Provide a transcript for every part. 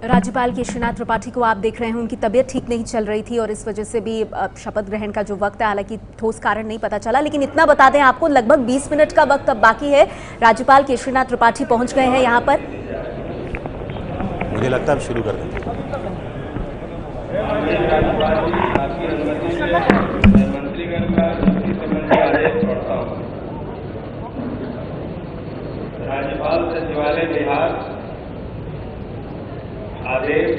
राज्यपाल केशरीनाथ त्रिपाठी को आप देख रहे हैं, उनकी तबीयत ठीक नहीं चल रही थी और इस वजह से भी शपथ ग्रहण का जो वक्त है, हालांकि ठोस कारण नहीं पता चला, लेकिन इतना बता दें आपको, लगभग 20 मिनट का वक्त अब बाकी है। राज्यपाल केशरीनाथ त्रिपाठी पहुंच गए हैं यहाँ पर। मुझे लगता है अब शुरू कर दें। राज्यपाल सचिवालय बिहार आदेश।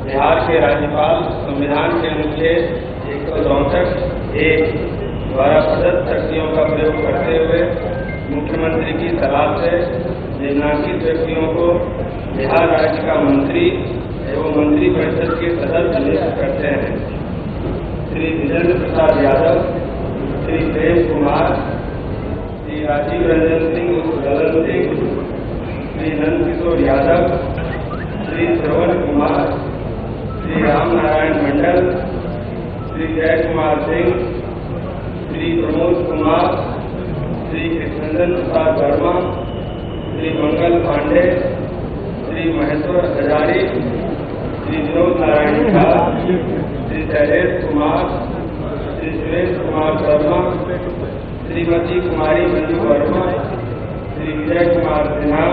बिहार के राज्यपाल संविधान के अनुच्छेद 164(1) द्वारा प्रदत्त शक्तियों का प्रयोग करते हुए मुख्यमंत्री की सलाह से निम्नांकित व्यक्तियों को बिहार राज्य का मंत्री एवं मंत्रिपरिषद के सदस्य नियुक्त करते हैं। श्री विजेंद्र प्रसाद यादव, श्री प्रेम कुमार, श्री राजीव रंजन सिंह उर्फ ललन सिंह, श्री नंद किशोर यादव, श्री श्रवण कुमार, श्री राम नारायण मंडल, श्री जय कुमार सिंह, श्री प्रमोद कुमार, श्री कृष्णनंदन प्रसाद वर्मा, श्री मंगल पांडे, श्री महेश्वर हजारी, श्री विनोद नारायण झा, श्री शैलेश कुमार, श्री सुरेश कुमार शर्मा, श्रीमती कुमारी मंजू वर्मा, श्री विजय कुमार सिन्हा,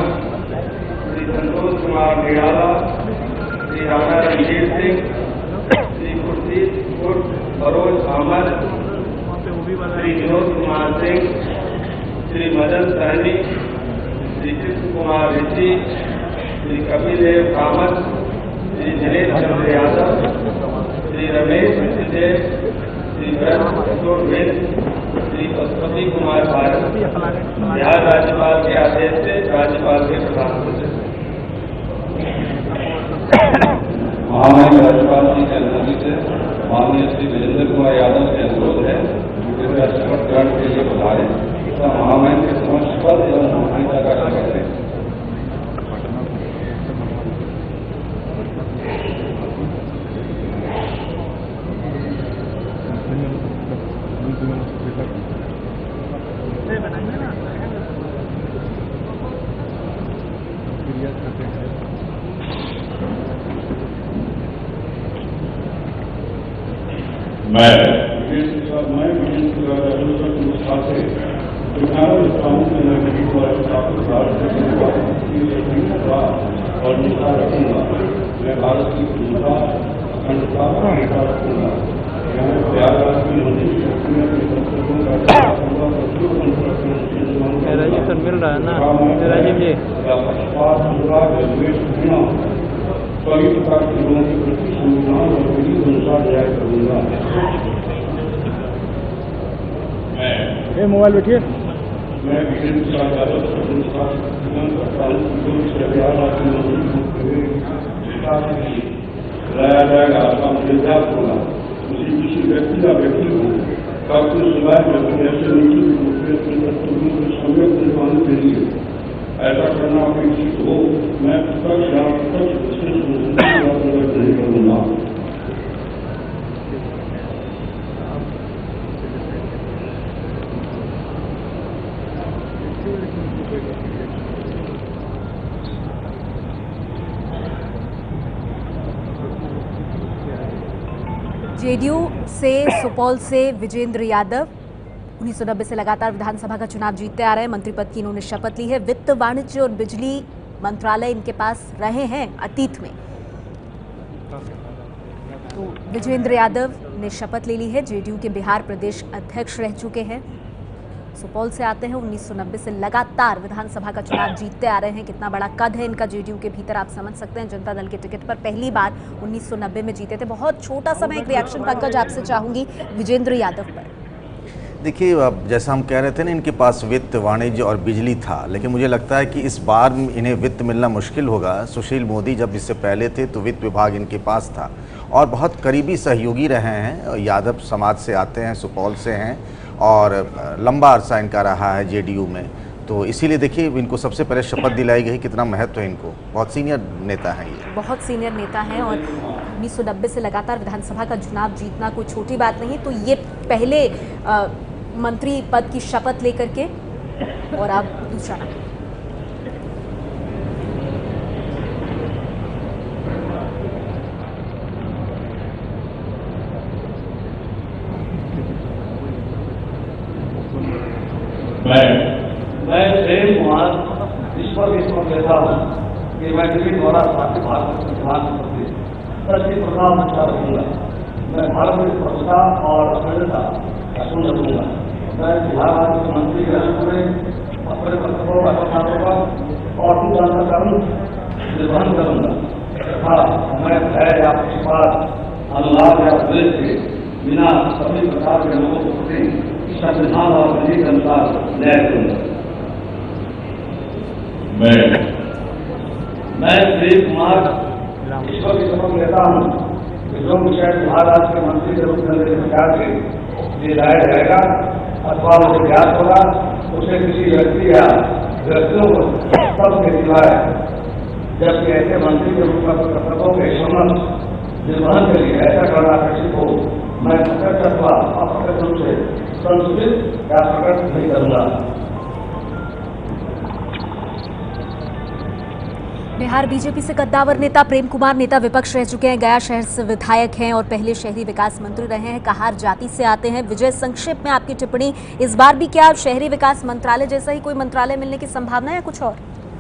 श्री संतोष कुमार निराला, श्री राणा रणजीत सिंह, श्री गुरदीप उर्फ फरोज अहमद, श्री विनोद कुमार सिंह, श्री मदन सहनी, श्री कृष्ण कुमार ऋषि, श्री कपिल देव कामत, श्री दिनेश चंद्र यादव, श्री रमेश मिश्र, श्री ब्रह्म किशोर मिश्र, श्री पशुपति कुमार भारत बिहार राज्यपाल के आदेश से राज्यपाल के प्रधान सचिव। महामहिम राज्यपाल जी की अनुमति से माननीय श्री विजेंद्र कुमार यादव से अनुरोध है कि वे शपथ ग्रहण के लिए पधारें तथा महामहिम के समक्ष पद एवं गोपनीयता का शपथ लें। मैं और निष्ठा रखूंगा। मैं भारत की पूर्णता अखंडता और निष्ठा रखूंगा। मैं प्रयागराज की मंदिर सर मिल रहा है ना राजीव जी, सभी प्रकार के लोगों के प्रति संविधान और विधि के अनुसार न्याय करूंगा। मैं मोबाइल बैठिए। मैं विजेंद्र प्रसाद यादव करता हूँ कि बिहार राज्य मंत्री लाया जाएगा। आपका निर्धार होगा किसी व्यक्ति का व्यक्ति हो काफी सिवाय व्यक्ति ऐसे नीति सम्यक निर्माण के लिए ऐसा करना अपेक्षित हो, मैं नहीं करूंगा। जेडीयू से सुपौल से विजेंद्र यादव 1990 से लगातार विधानसभा का चुनाव जीतते आ रहे हैं। मंत्री पद की इन्होंने शपथ ली है। वित्त, वाणिज्य और बिजली मंत्रालय इनके पास रहे हैं अतीत में। तो विजेंद्र यादव ने शपथ ले ली है। जेडीयू के बिहार प्रदेश अध्यक्ष रह चुके हैं। सुपौल से आते हैं। 1990 से लगातार विधानसभा का चुनाव जीतते आ रहे हैं। कितना बड़ा कद है इनका जेडीयू के भीतर, आप समझ सकते हैं। जनता दल के टिकट पर पहली बार 1990 में जीते थे। बहुत छोटा सा मैं एक रिएक्शन पंकज आपसे चाहूंगी विजेंद्र यादव पर। देखिए, अब जैसा हम कह रहे थे ना, इनके पास वित्त, वाणिज्य और बिजली था, लेकिन मुझे लगता है कि इस बार इन्हें वित्त मिलना मुश्किल होगा। सुशील मोदी जब इससे पहले थे तो वित्त विभाग इनके पास था और बहुत करीबी सहयोगी रहे हैं। यादव समाज से आते हैं, सुपौल से हैं और लंबा अरसा इनका रहा है जेडीयू में। तो इसीलिए देखिए, इनको सबसे पहले शपथ दिलाई गई। कितना महत्व है इनको, बहुत सीनियर नेता हैं ये, बहुत सीनियर नेता हैं और 1990 से लगातार विधानसभा का चुनाव जीतना कोई छोटी बात नहीं। तो ये पहले मंत्री पद की शपथ लेकर के और अब दूसरा ईश्वर की समझ लेता हूँ कि मैं किसी द्वारा स्थापित भारत संविधान के प्रति सच्ची प्रथा निष्ठा रखूंगा। मैं भारत की स्वच्छता और अखंडता का सुन रखूंगा। मैं बिहार राज्य के मंत्री के रूप में अपने कर्तव्यों का सम्मान करूंगा और निर्वहन करूंगा तथा मैं भय या पक्षपात, अनुराग या द्वेष के बिना सभी प्रकार के लोगों के प्रति संविधान और विधि के अनुसार न्याय करूंगा। मैं श्री कुमार ईश्वर की शपथ लेता हूँ कि जो विषय बिहार राज्य के मंत्री के रूप में मेरे सरकार के लिए लाया जाएगा अथवा मुझे ज्ञात होगा, उसे किसी व्यक्ति या व्यक्तियों को सबके सिवाय, जबकि ऐसे मंत्री के रूप में कर्तव्यों के समस्त निर्वहन के लिए ऐसा करना अपेक्षित हो, मैं प्रत्यक्ष अथवा अप्रत्यक्ष रूप से संसूचित या प्रकट नहीं करूंगा। बिहार बीजेपी से कद्दावर नेता प्रेम कुमार नेता विपक्ष रह चुके हैं। गया शहर से विधायक हैं और पहले शहरी विकास मंत्री रहे हैं। कहार जाति से आते हैं। विजय, संक्षेप में आपकी टिप्पणी, इस बार भी क्या शहरी विकास मंत्रालय जैसा ही कोई मंत्रालय मिलने की संभावना है या कुछ और?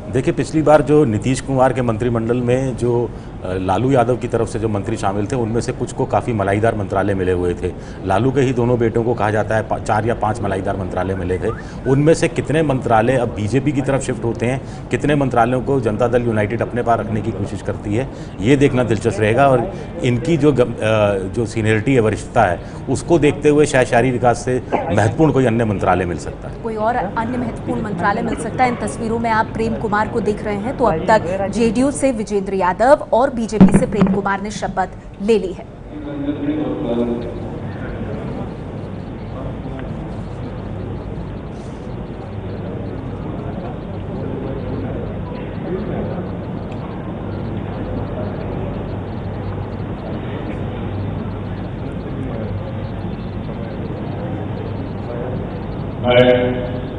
देखिए, पिछली बार जो नीतीश कुमार के मंत्रिमंडल में जो लालू यादव की तरफ से जो मंत्री शामिल थे, उनमें से कुछ को काफ़ी मलाईदार मंत्रालय मिले हुए थे। लालू के ही दोनों बेटों को कहा जाता है 4 या 5 मलाईदार मंत्रालय मिले थे। उनमें से कितने मंत्रालय अब बीजेपी की तरफ शिफ्ट होते हैं, कितने मंत्रालयों को जनता दल यूनाइटेड अपने पास रखने की कोशिश करती है, ये देखना दिलचस्प रहेगा। और इनकी जो सीनियरिटी है, वरिष्ठता है, उसको देखते हुए शायद शहरी विकास से महत्वपूर्ण कोई अन्य मंत्रालय मिल सकता है। कोई और अन्य महत्वपूर्ण मंत्रालय मिल सकता है। इन तस्वीरों में आप प्रेम कुमार को देख रहे हैं। तो अब तक जेडीयू से विजेंद्र यादव और बीजेपी से प्रेम कुमार ने शपथ ले ली है।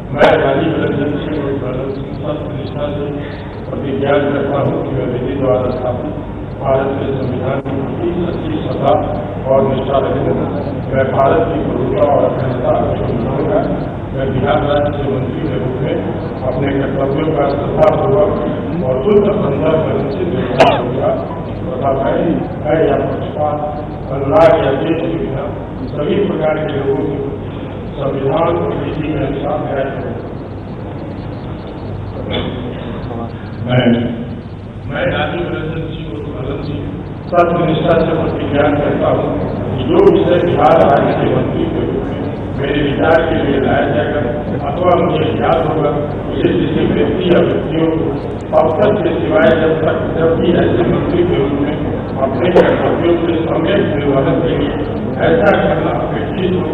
मैं राजीव रंजन सिंह और प्रतिष्ठा से प्रतिज्ञा करता हूँ कि मैं विधि द्वारा स्थापित भारत के संविधान की सच्ची सत्ता और निष्ठा रखूंगा। मैं भारत की प्रभुता और अखंडता रखूंगा। मैं बिहार राज्य के मंत्री के रूप में अपने कर्तव्यों का श्रद्धापूर्वक और शुद्ध संदर्भ में उचित निर्वहन करूंगा तथा भय या पक्षपात, अनुराग या द्वेष के बिना सभी प्रकार के लोगों के संविधान और विधि के अनुसार न्याय करूंगा। मैं राजीव रंजन सिंह सत्यनिष्ठा से प्रतिज्ञा करता हूँ कि जो विषय बिहार राज्य के मंत्री के रूप में मेरे विचार के लिए लाया जाएगा अथवा मुझे याद होगा, उसे किसी व्यक्ति या व्यक्तियों को अब तक के सिवाय जब भी ऐसे मंत्री के रूप में अपने कर्तव्यों के सम्यक निर्वहन के लिए ऐसा करना अपेक्षित हो,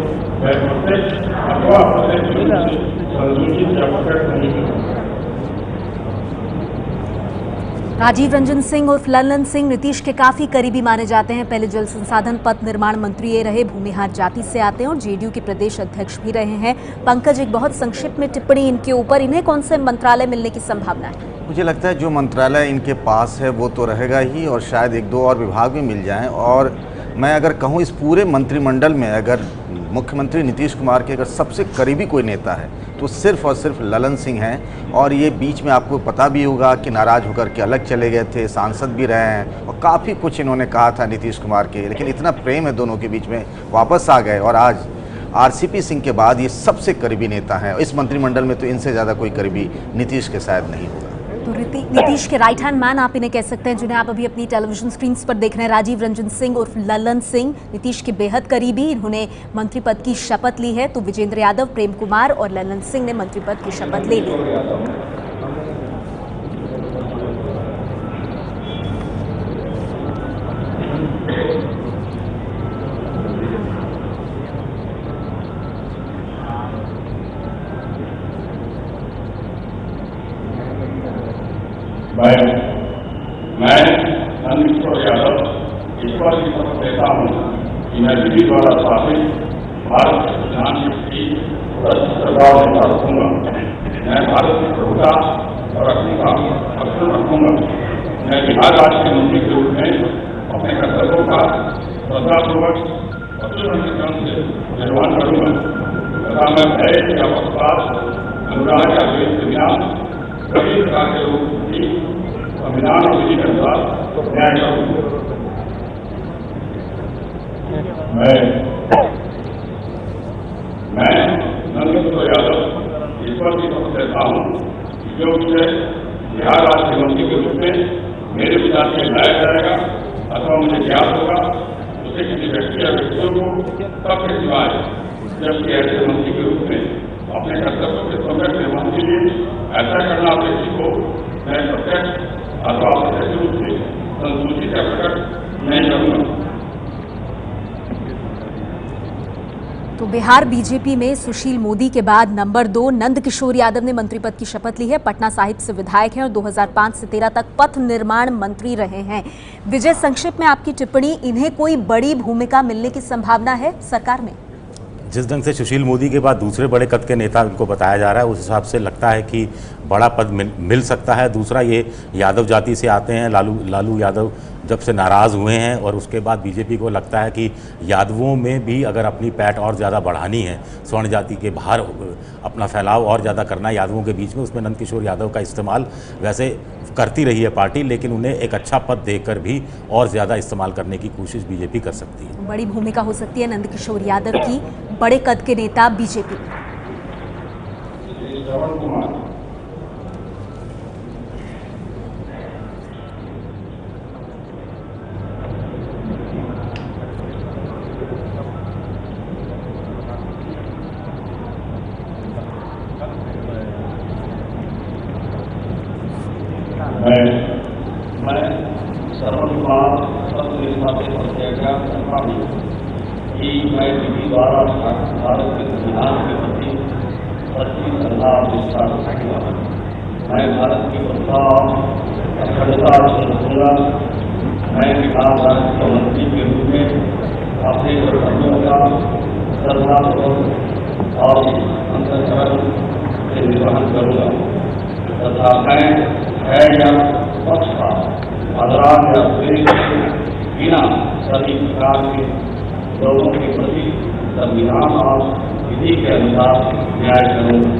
मैं प्रत्यक्ष अथवा अप्रत्यक्ष रूप से संसूचित या प्रकट नहीं करूँगा। राजीव रंजन सिंह और ललन सिंह नीतीश के काफी करीबी माने जाते हैं। पहले जल संसाधन पथ निर्माण मंत्री ये रहे, भूमिहार जाति से आते हैं और जेडीयू के प्रदेश अध्यक्ष भी रहे हैं। पंकज, एक बहुत संक्षिप्त में टिप्पणी इनके ऊपर, इन्हें कौन से मंत्रालय मिलने की संभावना है? मुझे लगता है जो मंत्रालय इनके पास है वो तो रहेगा ही, और शायद 1-2 और विभाग भी मिल जाएं। और मैं अगर कहूँ इस पूरे मंत्रिमंडल में अगर मुख्यमंत्री नीतीश कुमार के अगर सबसे करीबी कोई नेता है तो सिर्फ और सिर्फ ललन सिंह हैं। और ये बीच में आपको पता भी होगा कि नाराज़ होकर के अलग चले गए थे, सांसद भी रहे हैं और काफ़ी कुछ इन्होंने कहा था नीतीश कुमार के, लेकिन इतना प्रेम है दोनों के बीच में, वापस आ गए और आज आरसीपी सिंह के बाद ये सबसे करीबी नेता हैं। इस मंत्रिमंडल में तो इनसे ज़्यादा कोई करीबी नीतीश के शायद नहीं होगा। तो नीतीश के राइट हैंड मैन आप इन्हें कह सकते हैं, जिन्हें आप अभी अपनी टेलीविजन स्क्रीन पर देख रहे हैं। राजीव रंजन सिंह और ललन सिंह नीतीश के बेहद करीबी, इन्होंने मंत्री पद की शपथ ली है। तो विजेंद्र यादव, प्रेम कुमार और ललन सिंह ने मंत्री पद की शपथ ले ली। मैं नंदकिशोर यादव ईश्वर की शपथ लेता हूँ कि मैं विधि द्वारा स्थापित भारत के संविधान की सद्भाव निष्ठा रखूंगा। मैं भारत की प्रभुता और अक्षुण्ण रखूंगा। मैं बिहार राज्य के मंत्री के रूप में अपने कर्तव्यों का श्रद्धापूर्वक और शुद्ध ढंग से निर्वहन करूंगा तथा मैं भय या पक्षपात, अनुराग या द्वेष के बिना सभी प्रकार के लोगों की संविधान और विधि के अनुसार न्याय करूंगा। मैं नंदकिशोर यादव ईश्वर की तरफ देता हूँ जो मुझे बिहार राज्य मंत्री के रूप में मेरे विचार से लाया जाएगा अथवा मुझे ज्ञात होगा उसे किसी व्यक्ति या व्यक्तियों को तब के सिवाय जबकि ऐसे मंत्री के रूप में अपने कर्तव्यों के सम्यक निर्वहन के लिए ऐसा करना अपेक्षित हो मैं प्रत्यक्ष अथवा अप्रत्यक्ष रूप से संसूचित या प्रकट नहीं करूंगा। तो बिहार बीजेपी में सुशील मोदी के बाद नंबर 2 नंदकिशोर यादव ने मंत्री पद की शपथ ली है। पटना साहिब से विधायक हैं और 2005 से 13 तक पथ निर्माण मंत्री रहे हैं। विजय, संक्षिप्त में आपकी टिप्पणी, इन्हें कोई बड़ी भूमिका मिलने की संभावना है सरकार में? जिस ढंग से सुशील मोदी के बाद दूसरे बड़े कद के नेता उनको बताया जा रहा है उस हिसाब से लगता है कि बड़ा पद मिल सकता है। दूसरा, ये यादव जाति से आते हैं। लालू यादव जब से नाराज़ हुए हैं और उसके बाद बीजेपी को लगता है कि यादवों में भी अगर अपनी पैठ और ज़्यादा बढ़ानी है, स्वर्ण जाति के बाहर अपना फैलाव और ज़्यादा करना है यादवों के बीच में, उसमें नंदकिशोर यादव का इस्तेमाल वैसे करती रही है पार्टी, लेकिन उन्हें एक अच्छा पद देकर भी और ज़्यादा इस्तेमाल करने की कोशिश बीजेपी कर सकती है। बड़ी भूमिका हो सकती है नंदकिशोर यादव की, बड़े कद के नेता बीजेपी। श्रवण कुमार मैं श्रवण कुमार कि मैं विधि द्वारा भारत के संविधान के प्रति सच्ची श्रद्धा और निष्ठा रखूंगा। मैं भारत की प्रथा अखंडता से रखूंगा। मैं बिहार राज्य के मंत्री के रूप में अपने कर्तव्यों का श्रद्धापूर्वक और अंतःकरण से निर्वहन करूंगा तथा मैं है या पक्ष का आदरान या द्वेष बिना सभी प्रकार के लोगों के प्रति संविधान और विधि के अनुसार न्याय करूंगा।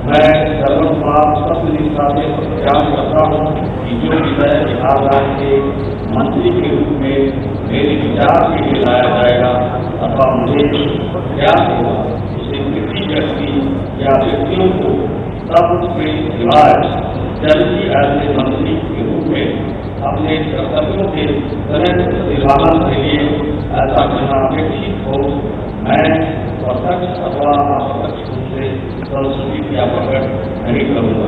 मैं श्रवण कुमार सत्य निष्ठा से प्रयास करता हूँ कि जो विषय बिहार राज्य के मंत्री के रूप में मेरे विचार के लिए लाया जाएगा अथवा मुझे ज्ञात होगा उसे किसी व्यक्ति या व्यक्तियों को तब के सिवाय जबकि ऐसे मंत्री के रूप में अपने कर्तव्यों के निर्वहन के लिए ऐसा करना अपेक्षित हो मैं प्रत्यक्ष अथवा अप्रत्यक्ष रूप से संसूचित या प्रकट नहीं करूंगा।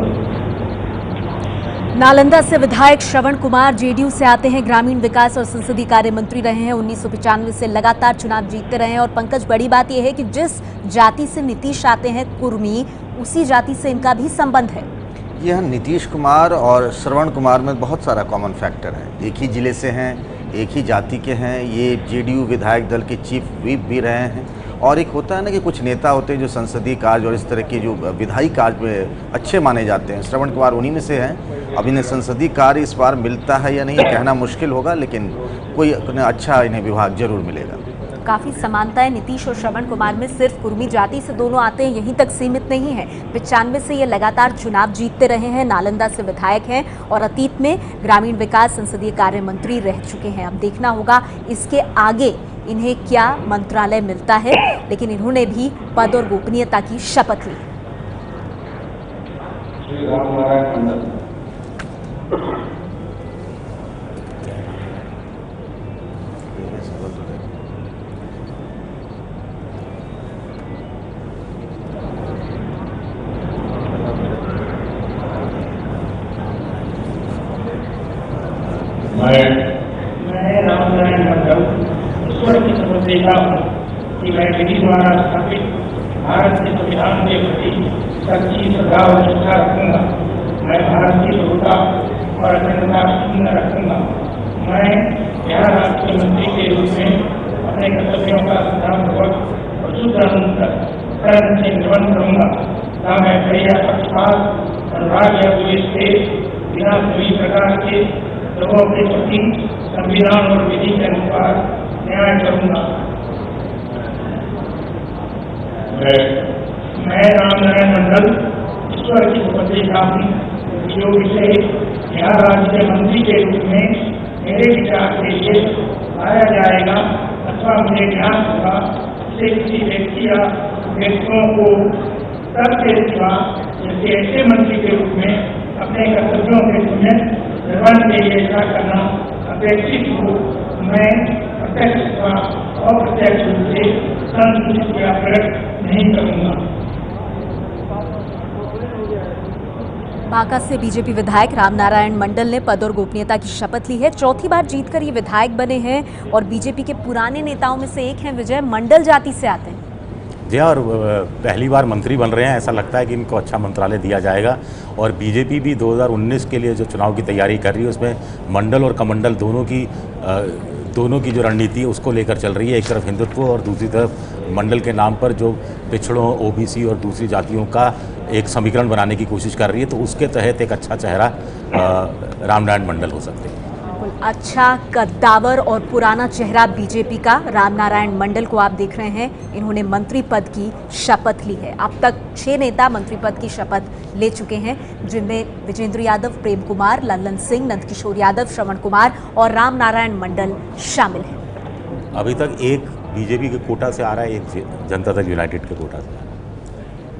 नालंदा से विधायक श्रवण कुमार जेडीयू से आते हैं, ग्रामीण विकास और संसदीय कार्य मंत्री रहे हैं। 1995 से लगातार चुनाव जीतते रहे हैं। और पंकज, बड़ी बात यह है कि जिस जाति से नीतीश आते हैं कुर्मी, उसी जाति से इनका भी संबंध है। यह नीतीश कुमार और श्रवण कुमार में बहुत सारा कॉमन फैक्टर है। एक ही जिले से हैं, एक ही जाति के हैं, ये जेडीयू विधायक दल के चीफ व्हिप भी रहे हैं। और एक होता है ना कि कुछ नेता होते हैं जो संसदीय कार्य और इस तरह के जो विधायी कार्य में अच्छे माने जाते हैं। श्रवण कुमार उन्हीं में से हैं। अब इन्हें संसदीय कार्य इस बार मिलता है या नहीं कहना मुश्किल होगा, लेकिन कोई अच्छा इन्हें विभाग जरूर मिलेगा। काफी समानता है नीतीश और श्रवण कुमार में, सिर्फ कुर्मी जाति से दोनों आते हैं यहीं तक सीमित नहीं है। 95 से ये लगातार चुनाव जीतते रहे हैं, नालंदा से विधायक हैं और अतीत में ग्रामीण विकास संसदीय कार्य मंत्री रह चुके हैं। अब देखना होगा इसके आगे इन्हें क्या मंत्रालय मिलता है, लेकिन इन्होंने भी पद और गोपनीयता की शपथ ली। मैं रामनारायण मंडल ईश्वर की शपथ लेता हूँ कि मैं विधि द्वारा स्थापित भारत के संविधान के प्रति सच्ची श्रद्धा और निष्ठा रखूंगा। मैं भारत की प्रभुता और अखंडता पूर्ण रखूंगा। मैं बिहार राज्य के मंत्री के रूप में अपने कर्तव्यों का श्रद्धापूर्वक और शुद्ध अंतःकरण से निर्वहन करूंगा। न मैं भय या पक्षपात, अनुराग या द्वेष से बिना सभी प्रकार के लोगों के प्रति संविधान और विधि के अनुसार न्याय करूंगा। मैं रामनारायण मंडल ईश्वर की शपथ लेता हूँ जो विषय बिहार राज्य के मंत्री के रूप में मेरे विचार के लिए लाया जाएगा अथवा मुझे ज्ञान होगा उसे किसी व्यक्ति या व्यक्तियों को तब के सिवा जैसे ऐसे मंत्री के रूप में अपने कर्तव्यों के समय निर्वहन के लिए ऐसा करना अपेक्षित हो, मैं प्रत्यक्ष अथवा अप्रत्यक्ष रूप से संतुष्ट या प्रकट नहीं करूँगा। बांका से बीजेपी विधायक रामनारायण मंडल ने पद और गोपनीयता की शपथ ली है। चौथी बार जीतकर ये विधायक बने हैं और बीजेपी के पुराने नेताओं में से एक हैं। विजय मंडल जाति से आते हैं जी, और पहली बार मंत्री बन रहे हैं। ऐसा लगता है कि इनको अच्छा मंत्रालय दिया जाएगा। और बीजेपी भी 2019 के लिए जो चुनाव की तैयारी कर रही है उसमें मंडल और कमंडल दोनों की जो रणनीति है उसको लेकर चल रही है। एक तरफ हिंदुत्व और दूसरी तरफ मंडल के नाम पर जो पिछड़ों, ओबीसी और दूसरी जातियों का एक समीकरण बनाने की कोशिश कर रही है। तो उसके तहत एक अच्छा चेहरा रामनारायण मंडल हो सकते हैं। अच्छा कद्दावर और पुराना चेहरा बीजेपी का रामनारायण मंडल को आप देख रहे हैं। इन्होंने मंत्री पद की शपथ ली है। अब तक 6 नेता मंत्री पद की शपथ ले चुके हैं, जिनमें विजेंद्र यादव, प्रेम कुमार, लल्लन सिंह, नंदकिशोर यादव, श्रवण कुमार और रामनारायण मंडल शामिल हैं। अभी तक एक बीजेपी के कोटा से आ रहा है, एक जनता दल यूनाइटेड के कोटा से,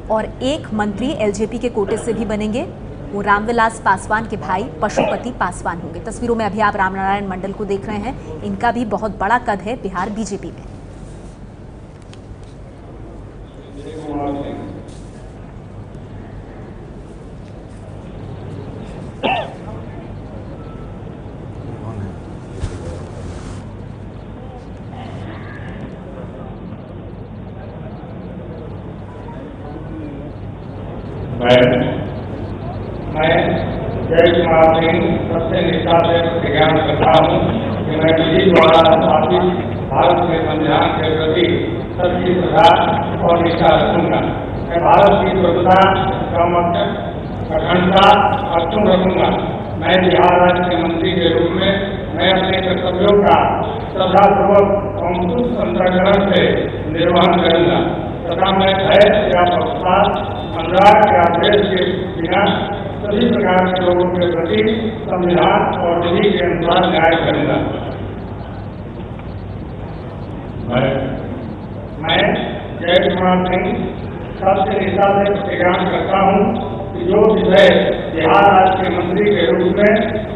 और एक मंत्री एलजेपी के कोटे से भी बनेंगे। वो रामविलास पासवान के भाई पशुपति पासवान होंगे। तस्वीरों में अभी आप रामनारायण मंडल को देख रहे हैं। इनका भी बहुत बड़ा कद है बिहार बीजेपी में। मैं जय कुमार सिंह सबसे निष्ठा से प्रतिज्ञा करता हूँ कि मैं विधि द्वारा स्थापित भारत के संविधान के प्रति सच्ची श्रद्धा और निष्ठा रखूंगा। मैं भारत की स्वतंत्रता, अखंडता अक्षुण्ण रखूंगा। मैं बिहार राज्य के मंत्री के रूप में मैं अपने कर्तव्यों का श्रद्धापूर्वक और उचित अंतःकरण से निर्वहन करूंगा तथा मैं भय या पक्षपात, अनुराग या द्वेष के बिना सभी प्रकार के लोगों के प्रति संविधान और विधि के अनुसार न्याय करूंगा। मैं जय कुमार सिंह सबसे निष्ठा से प्रतिज्ञा करता हूँ कि जो विषय बिहार राज्य के मंत्री के रूप में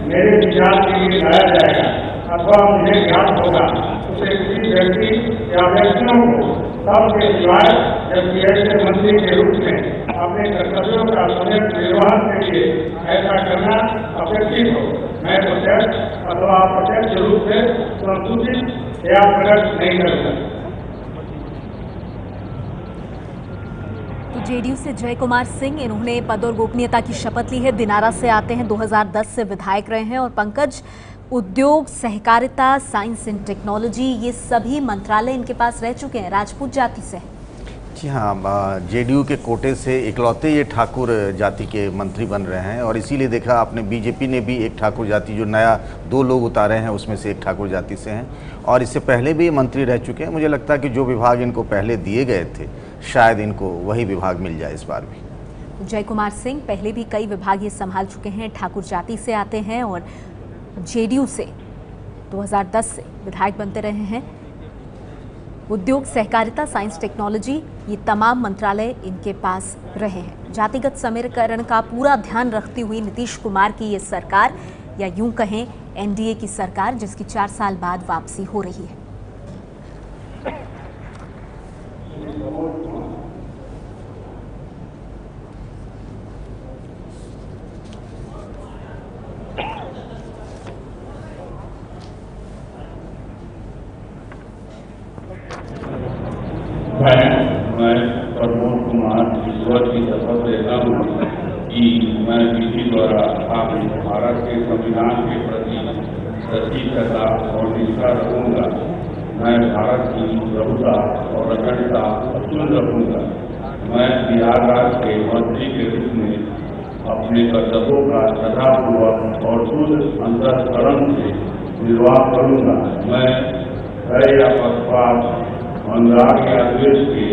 मेरे विचार के लिए लाया जाएगा अथवा मुझे ज्ञात होगा उसे किसी व्यक्ति या व्यक्तियों को तब के सिवाय जबकि ऐसे मंत्री के रूप में अपने कर्तव्यों का समय निर्वहन के लिए ऐसा करना अपेक्षित हो, मैं प्रत्यक्ष अथवा अप्रत्यक्ष रूप से संसूचित या प्रकट नहीं करूँगा। तो जेडीयू से जय कुमार सिंह, इन्होंने पद और गोपनीयता की शपथ ली है। दिनारा से आते हैं, 2010 से विधायक रहे हैं। और पंकज, उद्योग, सहकारिता, साइंस एंड टेक्नोलॉजी, ये सभी मंत्रालय इनके पास रह चुके हैं। राजपूत जाति से। जी हाँ, जेडीयू के कोटे से इकलौते ये ठाकुर जाति के मंत्री बन रहे हैं। और इसीलिए देखा आपने, बीजेपी ने भी एक ठाकुर जाति, जो नया 2 लोग उतारे हैं उसमें से एक ठाकुर जाति से हैं। और इससे पहले भी ये मंत्री रह चुके हैं। मुझे लगता है कि जो विभाग इनको पहले दिए गए थे शायद इनको वही विभाग मिल जाए इस बार भी। जय कुमार सिंह पहले भी कई विभाग ये संभाल चुके हैं, ठाकुर जाति से आते हैं और जेडीयू से 2010 से विधायक बनते रहे हैं। उद्योग, सहकारिता, साइंस, टेक्नोलॉजी, ये तमाम मंत्रालय इनके पास रहे हैं। जातिगत समीकरण का पूरा ध्यान रखती हुई नीतीश कुमार की ये सरकार, या यूं कहें एनडीए की सरकार, जिसकी 4 साल बाद वापसी हो रही है। मैं प्रमोद कुमार ईश्वर की शपथ लेता हूँ कि मैं विधि द्वारा स्थापित भारत के संविधान के प्रति सच्ची श्रद्धा और निष्ठा रखूंगा। मैं भारत की प्रभुता और अखंडता अक्षुण्ण रखूंगा। मैं बिहार राज्य के मंत्री के रूप में अपने कर्तव्यों का श्रद्धापूर्वक और शुद्ध अंतःकरण से निर्वाह करूंगा। मैं भय या पक्षपात, अनुराग या द्वेष के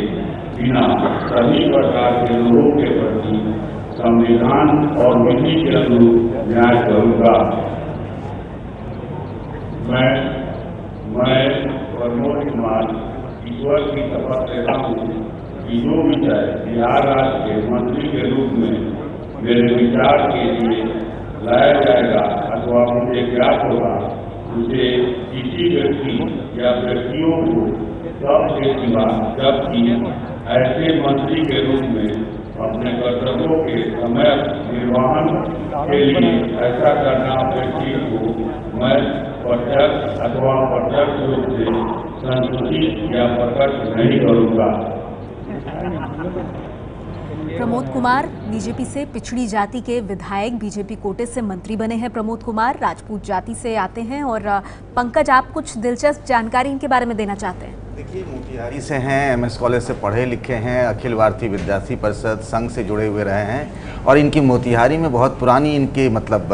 बिना सभी प्रकार के लोगों के प्रति संविधान और विधि के अनुरूप न्याय करूंगा। मैं प्रमोद कुमार ईश्वर की शपथ लेता हूँ कि जो विषय बिहार राज्य के मंत्री के रूप में मेरे विचार के लिए लाया जाएगा अथवा मुझे ज्ञात होगा, उसे किसी व्यक्ति या व्यक्तियों को सब के सिवा, जबकि ऐसे मंत्री के रूप में अपने कर्तव्यों के समय निर्वहन के लिए ऐसा करना व्यक्ति को मैं प्रत्यक्ष अथवा अप्रत्यक्ष रूप से संसूचित या प्रकट नहीं करूंगा। प्रमोद कुमार बीजेपी से पिछड़ी जाति के विधायक, बीजेपी कोटे से मंत्री बने हैं। प्रमोद कुमार राजपूत जाति से आते हैं। और पंकज, आप कुछ दिलचस्प जानकारी इनके बारे में देना चाहते हैं? देखिए, मोतिहारी से हैं, MS कॉलेज से पढ़े लिखे हैं, अखिल भारतीय विद्यार्थी परिषद संघ से जुड़े हुए रहे हैं और इनकी मोतिहारी में बहुत पुरानी इनके मतलब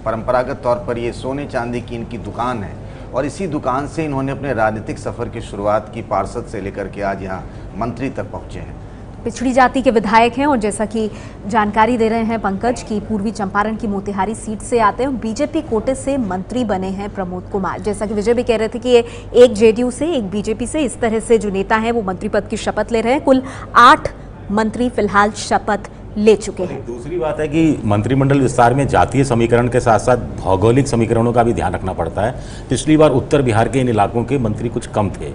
परंपरागत तौर पर ये सोने चांदी की इनकी दुकान है और इसी दुकान से इन्होंने अपने राजनीतिक सफ़र की शुरुआत की, पार्षद से लेकर के आज यहाँ मंत्री तक पहुँचे हैं। पिछड़ी जाति के विधायक हैं और जैसा कि जानकारी दे रहे हैं पंकज की पूर्वी चंपारण की मोतिहारी सीट से आते हैं। बीजेपी कोटे से मंत्री बने हैं प्रमोद कुमार। जैसा कि विजय भी कह रहे थे कि ये एक जेडीयू से, एक बीजेपी से, इस तरह से जो नेता हैं वो मंत्री पद की शपथ ले रहे हैं। कुल 8 मंत्री फिलहाल शपथ ले चुके हैं। दूसरी बात है कि मंत्रिमंडल विस्तार में जातीय समीकरण के साथ साथ भौगोलिक समीकरणों का भी ध्यान रखना पड़ता है। पिछली बार उत्तर बिहार के इन इलाकों के मंत्री कुछ कम थे।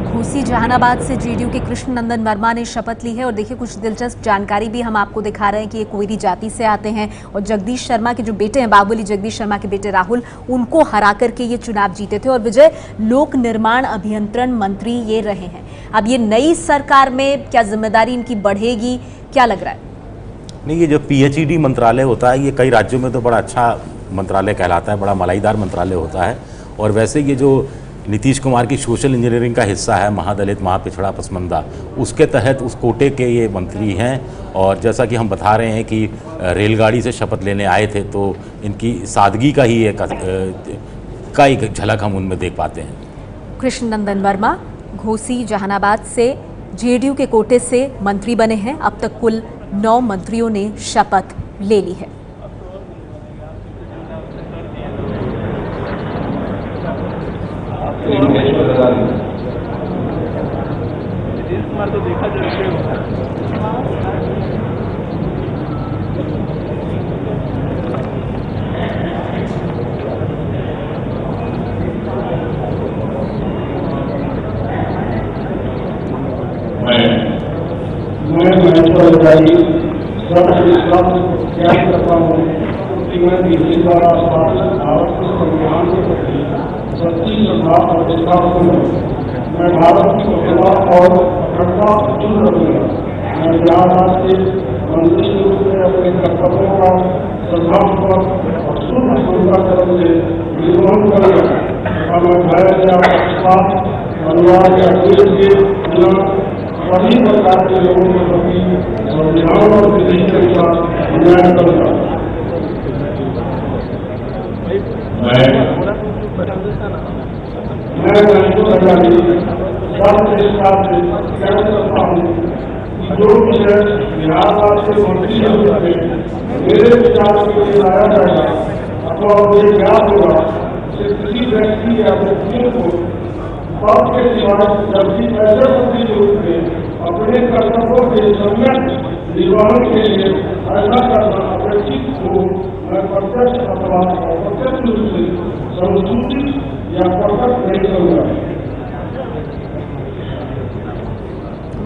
घोसी जहानाबाद से जेडीयू के कृष्ण नंदन वर्मा ने शपथ ली है। और देखिए, कुछ दिलचस्प जानकारी भी हम आपको दिखा रहे हैं कि ये कोयरी जाति से आते हैं और जगदीश शर्मा के जो बेटे हैं, बाहुबली जगदीश शर्मा के बेटे राहुल, उनको हरा करके ये चुनाव जीते थे। और विजय, लोक निर्माण अभियंत्रण मंत्री ये रहे हैं। अब ये नई सरकार में क्या जिम्मेदारी इनकी बढ़ेगी, क्या लग रहा है? नहीं, ये जो PhD मंत्रालय होता है, ये कई राज्यों में तो बड़ा अच्छा मंत्रालय कहलाता है, बड़ा मलाईदार मंत्रालय होता है। और वैसे ये जो नीतीश कुमार की सोशल इंजीनियरिंग का हिस्सा है, महादलित महापिछड़ा पसमंदा, उसके तहत उस कोटे के ये मंत्री हैं। और जैसा कि हम बता रहे हैं कि रेलगाड़ी से शपथ लेने आए थे, तो इनकी सादगी का ही एक झलक हम उनमें देख पाते हैं। कृष्ण नंदन वर्मा घोसी जहानाबाद से जेडीयू के कोटे से मंत्री बने हैं। अब तक कुल 9 मंत्रियों ने शपथ ले ली है। तो देखा द्वारा भारत के संविधान के प्रति सच्ची श्रद्धा और निष्ठा मैं भारत की सेवा और अखंडता चुन रखूंगा। मैं बिहार राज्य के मंत्री के रूप में अपने कर्तव्यों का श्रद्धापूर्वक और शुद्ध अंतःकरण से निर्वहन करेगा तथा मंत्रालय से आपका अनुवाद या देश के सभी प्रकार के लोगों के प्रति संविधान और विधि के अनुसार न्याय करेगा। मैं स्वास्थ्य के साथ कहना चाहता हूँ कि जो विषय बिहार राज्य के मंत्री के रूप में मेरे विचार के लिए लाया जाएगा अथवा मुझे ज्ञात होगा उसे किसी व्यक्ति या व्यक्तियों को पद के सिवाय जबकि ऐसे मंत्री के रूप में अपने कर्तव्यों के सम्यक निर्वहन के लिए ऐसा करना अपेक्षित हो, मैं प्रत्यक्ष अथवा अप्रत्यक्ष रूप से संसूचित या प्रकट नहीं करूंगा।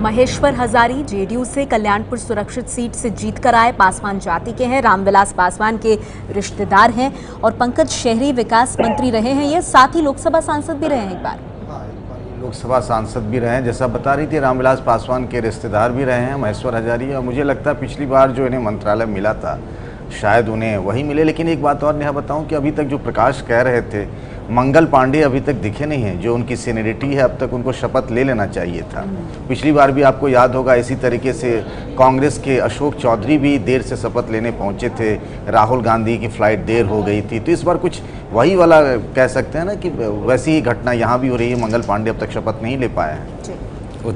महेश्वर हजारी जेडीयू से कल्याणपुर सुरक्षित सीट से जीतकर आए पासवान जाति के हैं, रामविलास पासवान के रिश्तेदार हैं और पंकज शहरी विकास मंत्री रहे हैं। ये साथ ही लोकसभा सांसद भी रहे हैं। एक बार लोकसभा सांसद भी रहे हैं, जैसा बता रही थी रामविलास पासवान के रिश्तेदार भी रहे हैं महेश्वर हजारी। और मुझे लगता है पिछली बार जो इन्हें मंत्रालय मिला था शायद उन्हें वही मिले। लेकिन एक बात और नेहा बताऊं कि अभी तक जो प्रकाश कह रहे थे मंगल पांडे अभी तक दिखे नहीं हैं, जो उनकी सीनियरिटी है अब तक उनको शपथ ले लेना चाहिए था। पिछली बार भी आपको याद होगा इसी तरीके से कांग्रेस के अशोक चौधरी भी देर से शपथ लेने पहुंचे थे, राहुल गांधी की फ्लाइट देर हो गई थी। तो इस बार कुछ वही वाला कह सकते हैं ना कि वैसी ही घटना यहाँ भी हो रही है, मंगल पांडे अब तक शपथ नहीं ले पाए हैं। और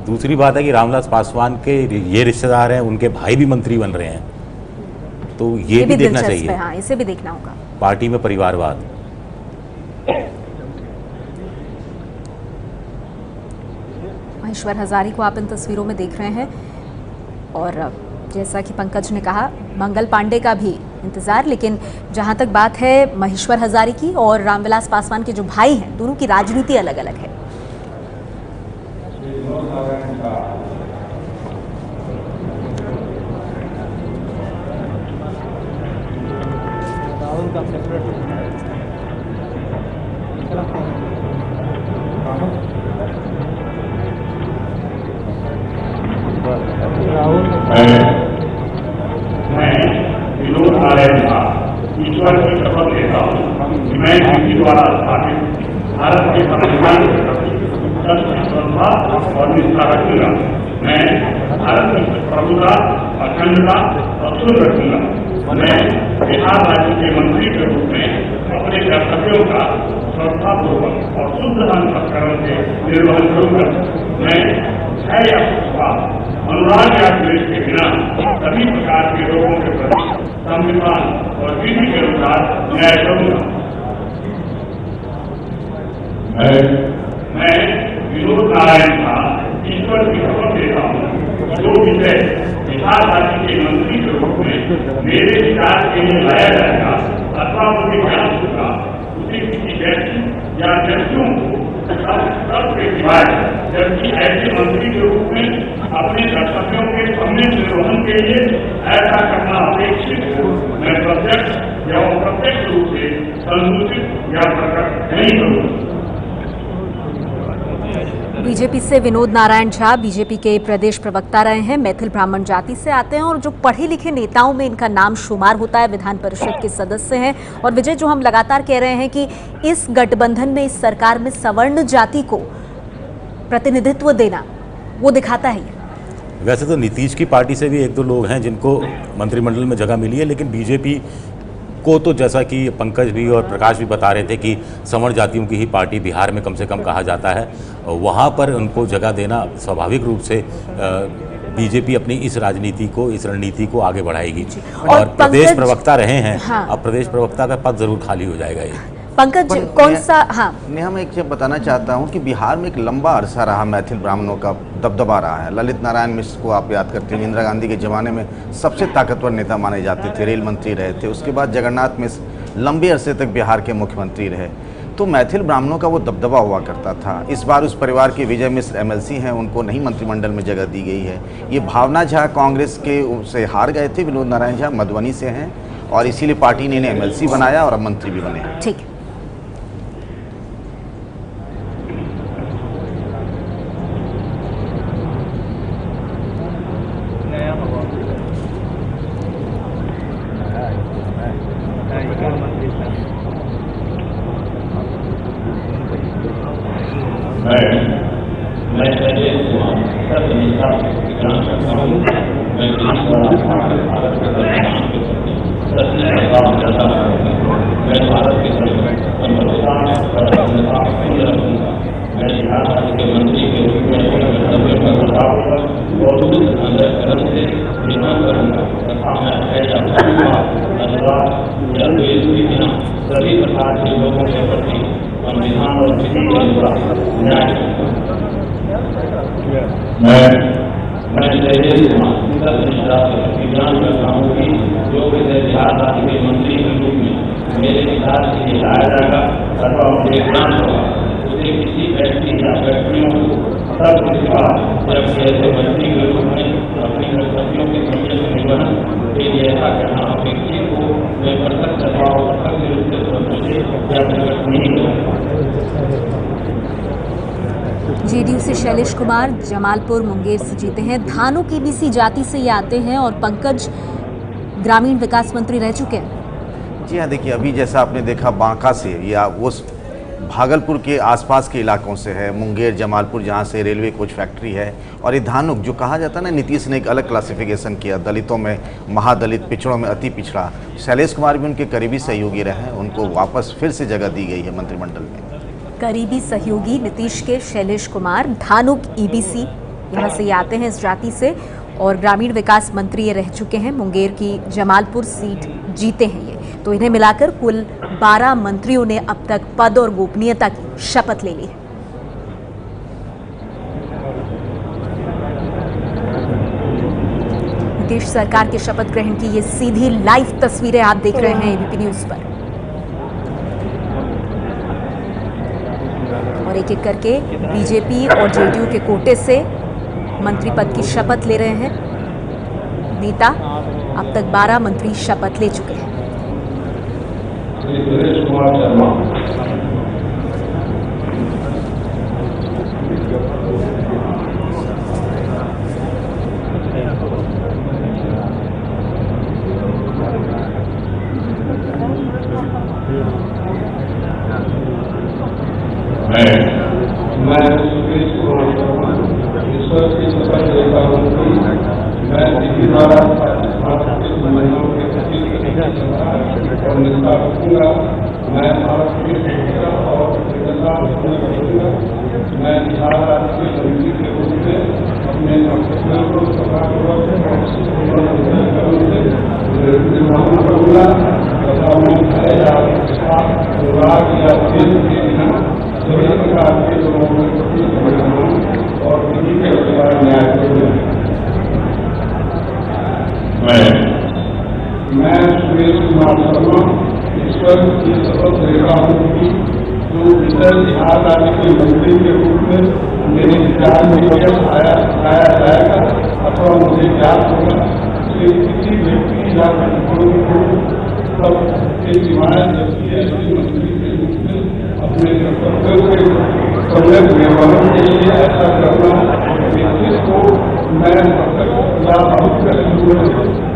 दूसरी बात है कि रामविलास पासवान के ये रिश्तेदार हैं, उनके भाई भी मंत्री बन रहे हैं, तो ये भी देखना चाहिए। हाँ, इसे भी देखना होगा। पार्टी में परिवारवाद। महेश्वर हजारी को आप इन तस्वीरों में देख रहे हैं और जैसा कि पंकज ने कहा मंगल पांडे का भी इंतजार। लेकिन जहां तक बात है महेश्वर हजारी की और रामविलास पासवान के जो भाई हैं, दोनों की राजनीति अलग अलग है। मैं विनोद नारायण झा ईश्वर की शपथ लेता हूँ कि मैं किसी द्वारा स्थापित भारत के संविधान के प्रति सच्ची श्रद्धा और निष्ठा रखूंगा। मैं भारत की प्रभुता, अखंडता अक्षुण्ण रखूंगा। मैं बिहार राज्य के मंत्री के रूप में अपने कर्तव्यों का श्रद्धापूर्वक और शुद्ध अंतःकरण से निर्वहन करूंगा। मैं भय या पक्षपात, अनुराग या द्वेष के बिना सभी प्रकार के लोगों के प्रति संविधान और विधि के अनुसार न्याय करूंगा। मैं विनोद नारायण झा ईश्वर की शपथ लेता हूँ जो विषय बिहार राज्य के मंत्री के रूप में मेरे विचार के लिए लाया जाएगा अथवा मुझे ज्ञान होगा उसे किसी व्यक्ति या व्यक्तियों को के सिवाय जबकि ऐसे मंत्री के रूप में अपने कर्तव्यों के सम्यक निर्वहन के लिए ऐसा करना अपेक्षित हो, मैं प्रत्यक्ष या अप्रत्यक्ष रूप से संसूचित या प्रकट नहीं करूँगा। बीजेपी से विनोद नारायण झा बीजेपी के प्रदेश प्रवक्ता रहे हैं, मैथिल ब्राह्मण जाति से आते हैं और जो पढ़े लिखे नेताओं में इनका नाम शुमार होता है, विधान परिषद के सदस्य हैं। और विजय, जो हम लगातार कह रहे हैं कि इस गठबंधन में, इस सरकार में सवर्ण जाति को प्रतिनिधित्व देना वो दिखाता है। वैसे तो नीतीश की पार्टी से भी एक दो लोग हैं जिनको मंत्रिमंडल में जगह मिली है, लेकिन बीजेपी को तो जैसा कि पंकज भी और प्रकाश भी बता रहे थे कि सवर्ण जातियों की ही पार्टी बिहार में कम से कम कहा जाता है, वहाँ पर उनको जगह देना स्वाभाविक रूप से बीजेपी अपनी इस राजनीति को, इस रणनीति को आगे बढ़ाएगी। और प्रदेश प्रवक्ता रहे हैं, हाँ। अब प्रदेश प्रवक्ता का पद जरूर खाली हो जाएगा। ये पंकज कौन सा? हाँ, नेहा, मैं एक चीज बताना चाहता हूं कि बिहार में एक लंबा अरसा रहा मैथिल ब्राह्मणों का दबदबा रहा है। ललित नारायण मिश्र को आप याद करते हैं, इंदिरा गांधी के ज़माने में सबसे ताकतवर नेता माने जाते थे, रेल मंत्री रहे थे। उसके बाद जगन्नाथ मिश्र लंबे अरसे तक बिहार के मुख्यमंत्री रहे। तो मैथिल ब्राह्मणों का वो दबदबा हुआ करता था। इस बार उस परिवार के विजय मिश्र एमएलसी हैं, उनको नहीं मंत्रिमंडल में जगह दी गई है। ये भावना झा कांग्रेस के से हार गए थे, विनोद नारायण झा मधुबनी से हैं और इसीलिए पार्टी ने इन्हें एमएलसी बनाया और अब मंत्री भी बने। ठीक है। मैं शैलेश कुमार सत्यनिष्ठा जान सकता हूँ। मैं भारत के संविधान के प्रति सच्ची श्रद्धा करता हूँ। मैं भारत के संप्रभुता और अखंडता को रखूंगा। मैं बिहार राज्य के मंत्री के रूप में अपने कर्तव्यों का श्रद्धापूर्वक और उचित अंतःकरण से निर्वहन करूंगा तथा मैं अनुराग या द्वेष के बिना सभी प्रकार के लोगों के प्रति संविधान और विधि के अनुसार न्याय करूंगा। मैं शैलेश कुमार सत्यनिष्ठा से जान करता हूँ कि जो विषय बिहार राज्य के मंत्री के रूप में मेरे विचार से लाया जाएगा अथवा मुझे ज्ञान होगा उसे किसी व्यक्ति या व्यक्तियों को सर्वविश्वास जबकि ऐसे मंत्री के रूप में अपने कर्तव्यों के सम्मिलित निर्वहन के लिए ऐसा करना अपेक्षित हो मैं प्रत्यक्ष अथवा अप्रत्यक्ष रूप से स्वतंत्र या प्रकट नहीं करूँगा। जेडीयू से शैलेश कुमार जमालपुर मुंगेर से जीते हैं। धानुक ईबीसी जाति से ये आते हैं और पंकज ग्रामीण विकास मंत्री रह चुके हैं। जी हाँ, देखिए अभी जैसा आपने देखा बांका से या वो भागलपुर के आसपास के इलाकों से है, मुंगेर जमालपुर जहाँ से रेलवे कोच फैक्ट्री है, और ये धानुक जो कहा जाता है ना, नीतीश ने एक अलग क्लासिफिकेशन किया, दलितों में महादलित, पिछड़ों में अति पिछड़ा। शैलेश कुमार भी उनके करीबी सहयोगी रहे हैं, उनको वापस फिर से जगह दी गई है मंत्रिमंडल में। करीबी सहयोगी नीतीश के शैलेश कुमार धानुक ईबीसी यहाँ से ये आते हैं इस जाति से, और ग्रामीण विकास मंत्री ये रह चुके हैं। मुंगेर की जमालपुर सीट जीते हैं ये। तो इन्हें मिलाकर कुल 12 मंत्रियों ने अब तक पद और गोपनीयता की शपथ ले ली है। नीतीश सरकार के शपथ ग्रहण की ये सीधी लाइव तस्वीरें आप देख रहे हैं एबीपी न्यूज पर। और एक एक करके बीजेपी और जेडीयू के कोटे से मंत्री पद की शपथ ले रहे हैं नेता। अब तक 12 मंत्री शपथ ले चुके हैं। सुरेश कुमार शर्मा, मैं सुरेश कुमार शर्मा ईश्वर की शपथ लेता हूँ कि मैं विधि द्वारा महिलाओं के प्रति और निष्ठा रखूंगा। मैं भारत की एकता और अखंडता को रखूंगा। मैं बिहार राज्य के मंत्री के रूप में अपने कर्तव्यों को श्रद्धापूर्वक निर्वहन करूंगा तथा मैं अनुराग या द्वेष के बिना सभी प्रकार के लोगों के प्रति संविधान और विधि के अनुसार न्याय करूंगा। मैं सुरेश कुमार शर्मा ईश्वर की शपथ लेता हूँ कि जो विषय बिहार राज्य के मंत्री के रूप में मेरे विचार में लाया जाएगा अथवा मुझे ज्ञात होगा उसे किसी व्यक्ति या व्यक्तियों को सब के सिवाय जबकि ऐसे मंत्री के रूप में अपने कर्तव्यों के सम्यक निर्वहन के लिए ऐसा करना व्यक्ति को मैं या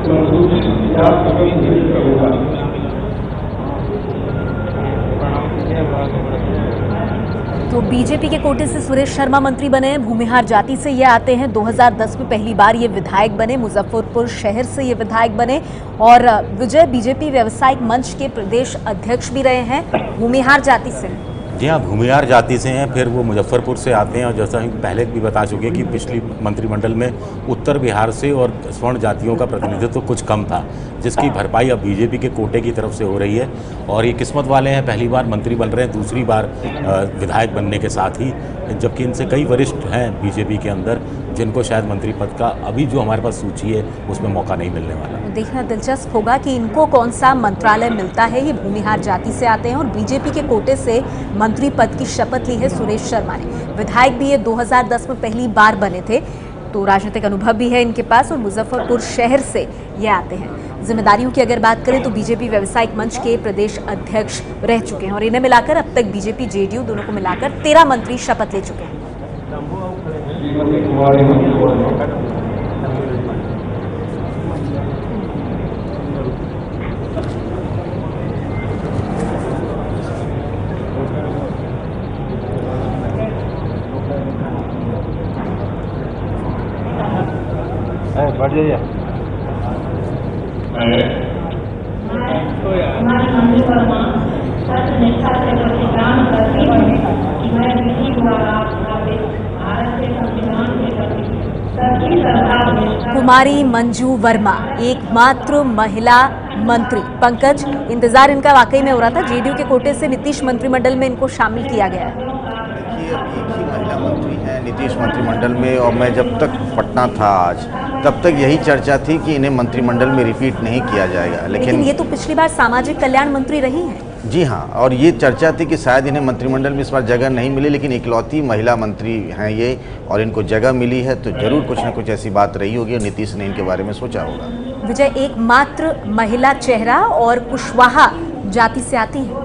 संशोधित या कभी नहीं करूँगा। तो बीजेपी के कोटे से सुरेश शर्मा मंत्री बने हैं। भूमिहार जाति से ये आते हैं। 2010 में पहली बार ये विधायक बने। मुजफ्फरपुर शहर से ये विधायक बने और विजय बीजेपी व्यवसायिक मंच के प्रदेश अध्यक्ष भी रहे हैं। भूमिहार जाति से। जी हाँ, भूमिहार जाति से हैं। फिर वो मुजफ्फरपुर से आते हैं और जैसा हम पहले भी बता चुके कि पिछली मंत्रिमंडल में उत्तर बिहार से और स्वर्ण जातियों का प्रतिनिधित्व कुछ कम था, जिसकी भरपाई अब बीजेपी के कोटे की तरफ से हो रही है। और ये किस्मत वाले हैं, पहली बार मंत्री बन रहे हैं, दूसरी बार विधायक बनने के साथ ही, जबकि इनसे कई वरिष्ठ हैं बीजेपी के अंदर जिनको शायद मंत्री पद का अभी जो हमारे पास सूची है उसमें मौका नहीं मिलने वाला। देखना दिलचस्प होगा कि इनको कौन सा मंत्रालय मिलता है। ये भूमिहार जाति से आते हैं और बीजेपी के कोटे से मंत्री पद की शपथ ली है सुरेश शर्मा ने। विधायक भी ये 2010 में पहली बार बने थे, तो राजनीतिक अनुभव भी है इनके पास और मुजफ्फरपुर शहर से ये आते हैं। जिम्मेदारियों की अगर बात करें तो बीजेपी व्यवसायिक मंच के प्रदेश अध्यक्ष रह चुके हैं और इन्हें मिलाकर अब तक बीजेपी जेडीयू दोनों को मिलाकर 13 मंत्री शपथ ले चुके हैं। बढ़ जाइए। हमारे मंत्री वर्मा सत्य निष्ठा से प्रतिज्ञान करती हूँ कि मैं विधि द्वारा स्थापित भारत के संविधान के प्रति सच्ची श्रद्धा और निष्ठा। कुमारी मंजू वर्मा एकमात्र महिला मंत्री। पंकज, इंतजार इनका वाकई में हो रहा था। जेडीयू के कोटे से नीतीश मंत्रिमंडल में इनको शामिल किया गया है। देखिए, अब एक ही महिला मंत्री हैं नीतीश मंत्रिमंडल में, और मैं जब तक पटना था आज, तब तक यही चर्चा थी कि इन्हें मंत्रिमंडल में रिपीट नहीं किया जाएगा। लेकिन ये तो पिछली बार सामाजिक कल्याण मंत्री रही हैं। जी हाँ, और ये चर्चा थी कि शायद इन्हें मंत्रिमंडल में इस बार जगह नहीं मिली, लेकिन इकलौती महिला मंत्री हैं ये, और इनको जगह मिली है, तो जरूर कुछ ना कुछ ऐसी बात रही होगी और नीतीश ने इनके बारे में सोचा होगा। विजय, एकमात्र महिला चेहरा और कुशवाहा जाति से आती है।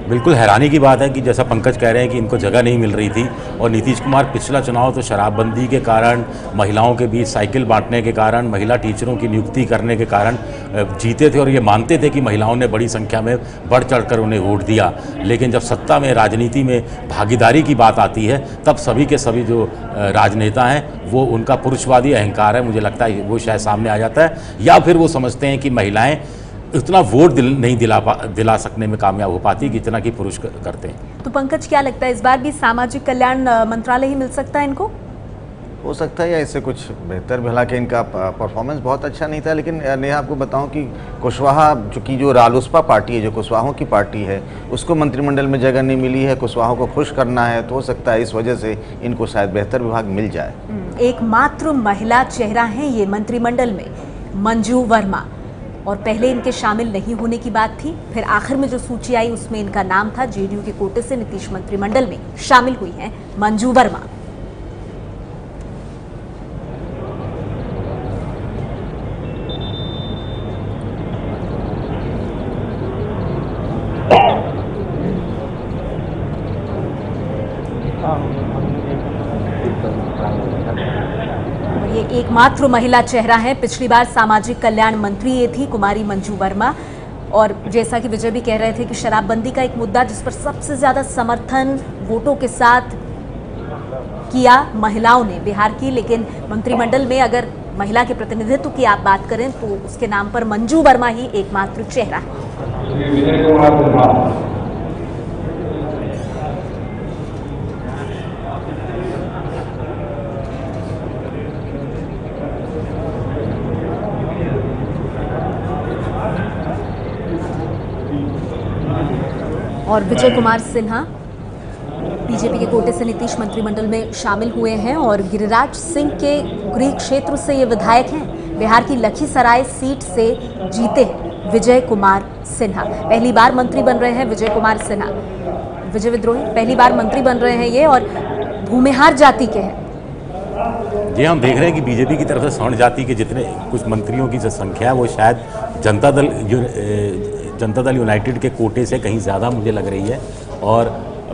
बिल्कुल हैरानी की बात है कि जैसा पंकज कह रहे हैं कि इनको जगह नहीं मिल रही थी, और नीतीश कुमार पिछला चुनाव तो शराबबंदी के कारण, महिलाओं के बीच साइकिल बांटने के कारण, महिला टीचरों की नियुक्ति करने के कारण जीते थे, और ये मानते थे कि महिलाओं ने बड़ी संख्या में बढ़ चढ़कर उन्हें वोट दिया। लेकिन जब सत्ता में, राजनीति में भागीदारी की बात आती है, तब सभी के सभी जो राजनेता हैं वो उनका पुरुषवादी अहंकार है, मुझे लगता है वो शायद सामने आ जाता है, या फिर वो समझते हैं कि महिलाएं इतना वोट नहीं दिला सकने में कामयाब हो पाती जितना कि पुरुष करते हैं। तो पंकज, क्या लगता है इस बार भी सामाजिक कल्याण मंत्रालय ही मिल सकता है इनको? हो सकता है, या इससे कुछ बेहतर। भला कि इनका परफॉर्मेंस बहुत अच्छा नहीं था, लेकिन नेहा आपको बताऊं कि कुशवाहा, चूँकि जो रालोसपा पार्टी है, जो कुशवाहों की पार्टी है, उसको मंत्रिमंडल में जगह नहीं मिली है। कुशवाहों को खुश करना है, तो हो सकता है इस वजह से इनको शायद बेहतर विभाग मिल जाए। एकमात्र महिला चेहरा है ये मंत्रिमंडल में, मंजू वर्मा, और पहले इनके शामिल नहीं होने की बात थी, फिर आखिर में जो सूची आई उसमें इनका नाम था। जेडीयू के कोटे से नीतीश मंत्रिमंडल में शामिल हुई हैं मंजू वर्मा। ये एकमात्र महिला चेहरा है। पिछली बार सामाजिक कल्याण मंत्री ये थी कुमारी मंजू वर्मा, और जैसा कि विजय भी कह रहे थे कि शराबबंदी का एक मुद्दा जिस पर सबसे ज़्यादा समर्थन वोटों के साथ किया महिलाओं ने बिहार की, लेकिन मंत्रिमंडल में अगर महिला के प्रतिनिधित्व की आप बात करें तो उसके नाम पर मंजू वर्मा ही एकमात्र चेहरा है। विजय कुमार वर्मा और विजय कुमार सिन्हा बीजेपी के कोटे से नीतीश मंत्रिमंडल में शामिल हुए हैं, और गिरिराज सिंह के गृह क्षेत्र से ये विधायक हैं। बिहार की लखीसराय सीट से जीते हैं विजय कुमार सिन्हा। पहली बार मंत्री बन रहे हैं विजय कुमार सिन्हा। विजय विद्रोही पहली बार मंत्री बन रहे हैं ये, और भूमिहार जाति के हैं। जी, हम देख रहे हैं कि बीजेपी की तरफ से स्वर्ण जाति के जितने कुछ मंत्रियों की जो संख्या है वो शायद जनता दल यूनाइटेड के कोटे से कहीं ज़्यादा मुझे लग रही है, और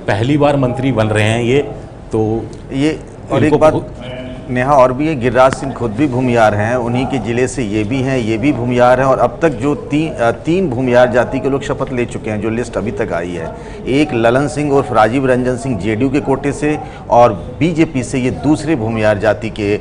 पहली बार मंत्री बन रहे हैं ये। तो ये और एक बात नेहा और भी है, गिरिराज सिंह खुद भी भूमिहार हैं, उन्हीं के ज़िले से ये भी हैं, ये भी भूमिहार हैं, और अब तक जो तीन भूमिहार जाति के लोग शपथ ले चुके हैं, जो लिस्ट अभी तक आई है। एक ललन सिंह और राजीव रंजन सिंह जेडीयू के कोटे से, और बीजेपी से ये दूसरे भूमिहार जाति के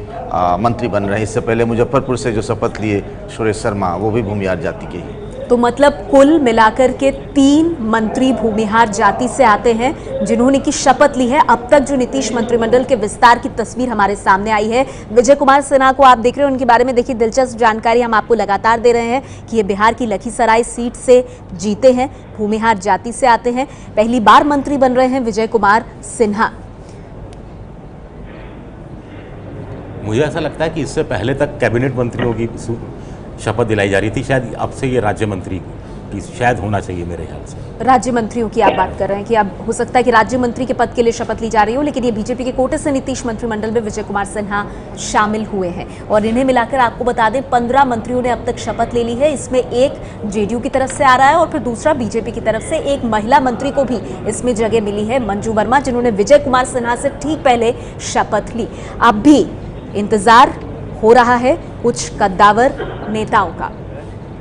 मंत्री बन रहे हैं। इससे पहले मुजफ्फरपुर से जो शपथ लिए सुरेश शर्मा, वो भी भूमिहार जाति के ही। तो मतलब कुल मिलाकर के 3 मंत्री भूमिहार जाति से आते हैं जिन्होंने की शपथ ली है। अब तक जो नीतीश मंत्रिमंडल के विस्तार की तस्वीर हमारे सामने आई है, विजय कुमार सिन्हा को आप देख रहे हो, उनके बारे में देखिए दिलचस्प जानकारी हम आपको लगातार दे रहे हैं कि ये बिहार की लखीसराय सीट से जीते हैं, भूमिहार जाति से आते हैं, पहली बार मंत्री बन रहे हैं विजय कुमार सिन्हा। मुझे ऐसा लगता है कि इससे पहले तक कैबिनेट मंत्रियों की शपथ दिलाई जा रही थी, शायद अब से ये राज्य मंत्री की शायद होना चाहिए मेरे ख्याल से। राज्य मंत्रियों की आप बात कर रहे हैं कि अब हो सकता है कि राज्य मंत्री के पद के लिए शपथ ली जा रही हो, लेकिन ये बीजेपी के कोटे से नीतीश मंत्रिमंडल में विजय कुमार सिन्हा शामिल हुए हैं। और इन्हें मिलाकर आपको बता दें 15 मंत्रियों ने अब तक शपथ ले ली है। इसमें एक जेडीयू की तरफ से आ रहा है और फिर दूसरा बीजेपी की तरफ से। एक महिला मंत्री को भी इसमें जगह मिली है, मंजू वर्मा, जिन्होंने विजय कुमार सिन्हा से ठीक पहले शपथ ली। अब भी इंतजार हो रहा है कुछ कद्दावर नेताओं का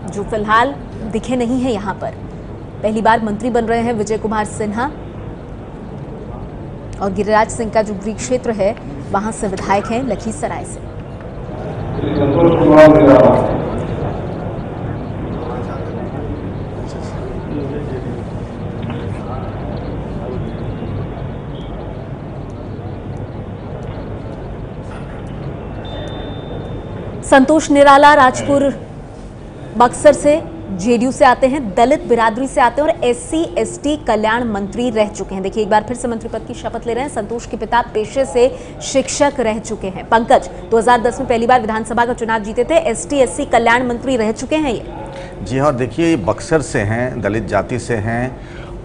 जो फिलहाल दिखे नहीं है यहाँ पर। पहली बार मंत्री बन रहे हैं विजय कुमार सिन्हा, और गिरिराज सिंह का जो गृह क्षेत्र है वहां से विधायक हैं लखीसराय से। संतोष कुमार निराला। संतोष निराला राजपुर बक्सर से जेडीयू से आते हैं, दलित बिरादरी से आते हैं और एससी एसटी कल्याण मंत्री रह चुके हैं। देखिए एक बार फिर से मंत्री पद की शपथ ले रहे हैं। संतोष के पिता पेशे से शिक्षक रह चुके हैं। पंकज 2010 में पहली बार विधानसभा का चुनाव जीते थे, एसटी एससी कल्याण मंत्री रह चुके हैं ये। जी हाँ, देखिए ये बक्सर से हैं, दलित जाति से हैं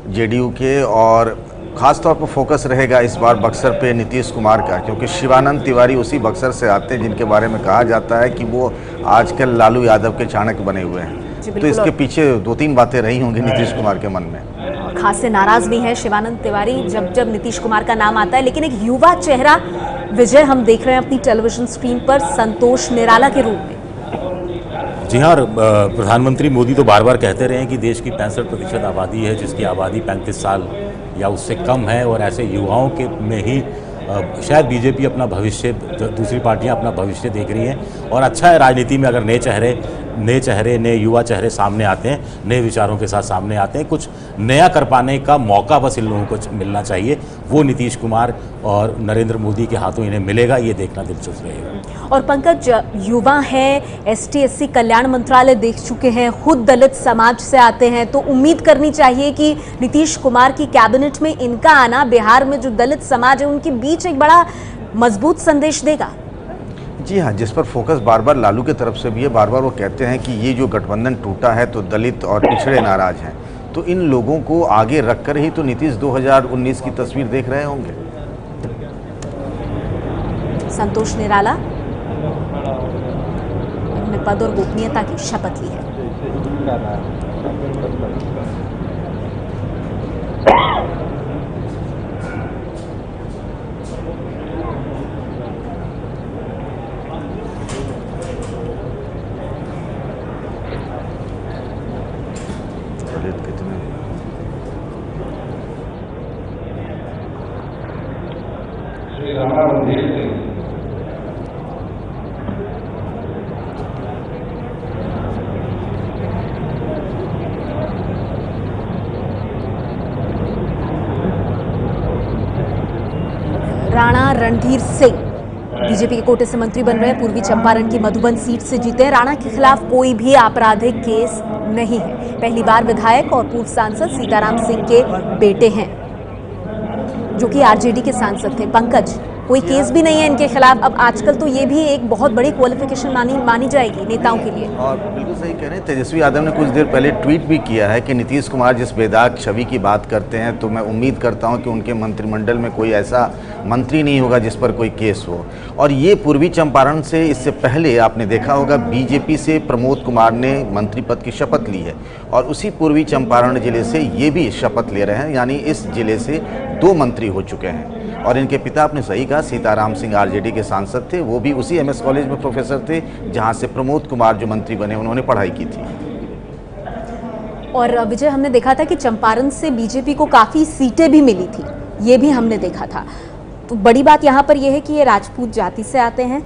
जेडीयू के, और ख़ास तौर पर फोकस रहेगा इस बार बक्सर पे नीतीश कुमार का, क्योंकि शिवानंद तिवारी उसी बक्सर से आते हैं जिनके बारे में कहा जाता है कि वो आजकल लालू यादव के चाणक्य बने हुए हैं। तो इसके पीछे 2-3 बातें रही होंगी नीतीश कुमार के मन में। खास से नाराज भी है शिवानंद तिवारी जब जब नीतीश कुमार का नाम आता है। लेकिन एक युवा चेहरा विजय हम देख रहे हैं अपनी टेलीविजन स्क्रीन पर संतोष निराला के रूप में। जी हाँ, प्रधानमंत्री मोदी तो बार बार कहते रहे हैं कि देश की 65% आबादी है जिसकी आबादी 35 साल या उससे कम है, और ऐसे युवाओं के में ही शायद बीजेपी अपना भविष्य, दूसरी पार्टियां अपना भविष्य देख रही हैं। और अच्छा है राजनीति में अगर नए युवा चेहरे सामने आते हैं, नए विचारों के साथ सामने आते हैं, कुछ नया कर पाने का मौका बस इन लोगों को मिलना चाहिए। वो नीतीश कुमार और नरेंद्र मोदी के हाथों इन्हें मिलेगा, ये देखना दिलचस्प रहेगा। और पंकज युवा हैं, एसटी एससी कल्याण मंत्रालय देख चुके हैं, खुद दलित समाज से आते हैं, तो उम्मीद करनी चाहिए कि नीतीश कुमार की कैबिनेट में इनका आना बिहार में जो दलित समाज है उनके बीच एक बड़ा मजबूत संदेश देगा। जी हाँ, जिस पर फोकस बार बार लालू की तरफ से भी है, बार बार वो कहते हैं कि ये जो गठबंधन टूटा है तो दलित और पिछड़े नाराज हैं, तो इन लोगों को आगे रखकर ही तो नीतीश 2019 की तस्वीर देख रहे होंगे। संतोष निराला ने पद और गोपनीयता की शपथ ली है। श्री राणा रणधीर सिंह। राणा रणधीर सिंह बीजेपी के कोटे से मंत्री बन रहे हैं। पूर्वी चंपारण की मधुबन सीट से जीते हैं। राणा के खिलाफ कोई भी आपराधिक केस नहीं है। पहली बार विधायक और पूर्व सांसद सीताराम सिंह के बेटे हैं जो कि आरजेडी के सांसद थे। पंकज कोई केस भी नहीं है इनके खिलाफ। अब आजकल तो ये भी एक बहुत बड़ी क्वालिफिकेशन मानी जाएगी नेताओं के लिए। और बिल्कुल सही कह रहे हैं, तेजस्वी यादव ने कुछ देर पहले ट्वीट भी किया है कि नीतीश कुमार जिस बेदाग छवि की बात करते हैं, तो मैं उम्मीद करता हूं कि उनके मंत्रिमंडल में कोई ऐसा मंत्री नहीं होगा जिस पर कोई केस हो। और ये पूर्वी चंपारण से, इससे पहले आपने देखा होगा बीजेपी से प्रमोद कुमार ने मंत्री पद की शपथ ली है, और उसी पूर्वी चंपारण जिले से ये भी शपथ ले रहे हैं, यानी इस जिले से 2 मंत्री हो चुके हैं। और इनके पिता, आपने सही कहा, सीताराम सिंह आरजेडी के सांसद थे, वो भी उसी एमएस कॉलेज में प्रोफेसर थे जहां से प्रमोद कुमार जो मंत्री बने उन्होंने पढ़ाई की थी। और विजय हमने देखा था कि चंपारण से बीजेपी को काफी सीटें भी मिली थी, ये भी हमने देखा था। तो बड़ी बात यहाँ पर यह है कि ये राजपूत जाति से आते हैं।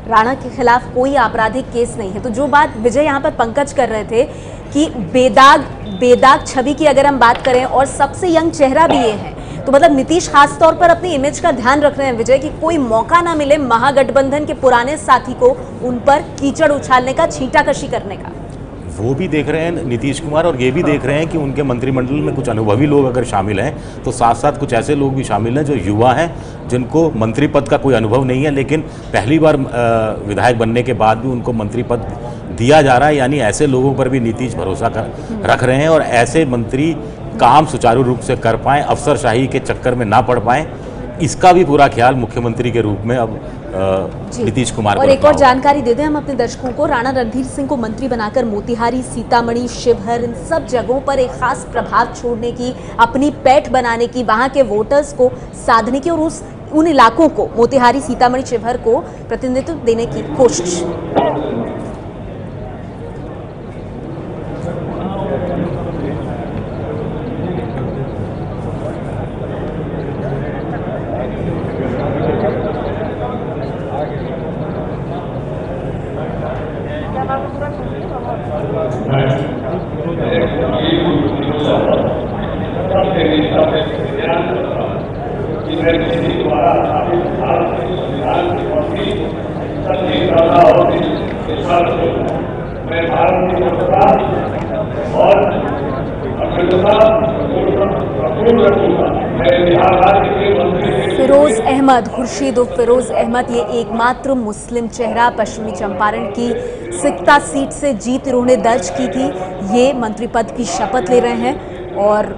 राणा के खिलाफ कोई आपराधिक केस नहीं है। तो जो बात विजय यहाँ पर पंकज कर रहे थे कि बेदाग छवि की अगर हम बात करें और सबसे यंग चेहरा भी ये है, तो मतलब नीतीश खास तौर पर अपनी इमेज का ध्यान रख रहे हैं विजय, कि कोई मौका ना मिले महागठबंधन के पुराने साथी को उन पर कीचड़ उछालने का, छींटाकशी करने का। वो भी देख रहे हैं नीतीश कुमार, और ये भी देख रहे हैं कि उनके मंत्रिमंडल में कुछ अनुभवी लोग अगर शामिल हैं तो साथ साथ कुछ ऐसे लोग भी शामिल हैं जो युवा हैं, जिनको मंत्री पद का कोई अनुभव नहीं है, लेकिन पहली बार विधायक बनने के बाद भी उनको मंत्री पद दिया जा रहा है। यानी ऐसे लोगों पर भी नीतीश भरोसा रख रहे हैं, और ऐसे मंत्री काम सुचारू रूप से कर पाएँ, अफसरशाही के चक्कर में ना पड़ पाएँ, इसका भी पूरा ख्याल मुख्यमंत्री के रूप में अब नीतीश कुमार। और एक और जानकारी दे दें हम अपने दर्शकों को, राणा रणधीर सिंह को मंत्री बनाकर मोतिहारी, सीतामढ़ी, शिवहर, इन सब जगहों पर एक खास प्रभाव छोड़ने की, अपनी पैठ बनाने की, वहां के वोटर्स को साधने की और उन इलाकों को, मोतिहारी, सीतामढ़ी, शिवहर को प्रतिनिधित्व देने की कोशिश। भारत के संविधान के प्रति सच्ची श्रद्धा और विश्वास से मैं भारत की एकता और अखंडता अपूर्ण रखूंगा। मैं बिहार राज्य के मंत्री फिरोज अहमद, खुर्शीद उर्फ फिरोज अहमद, ये एकमात्र मुस्लिम चेहरा पश्चिमी चंपारण की सिकता सीट से जीत इन्होंने दर्ज की थी। ये मंत्री पद की शपथ ले रहे हैं और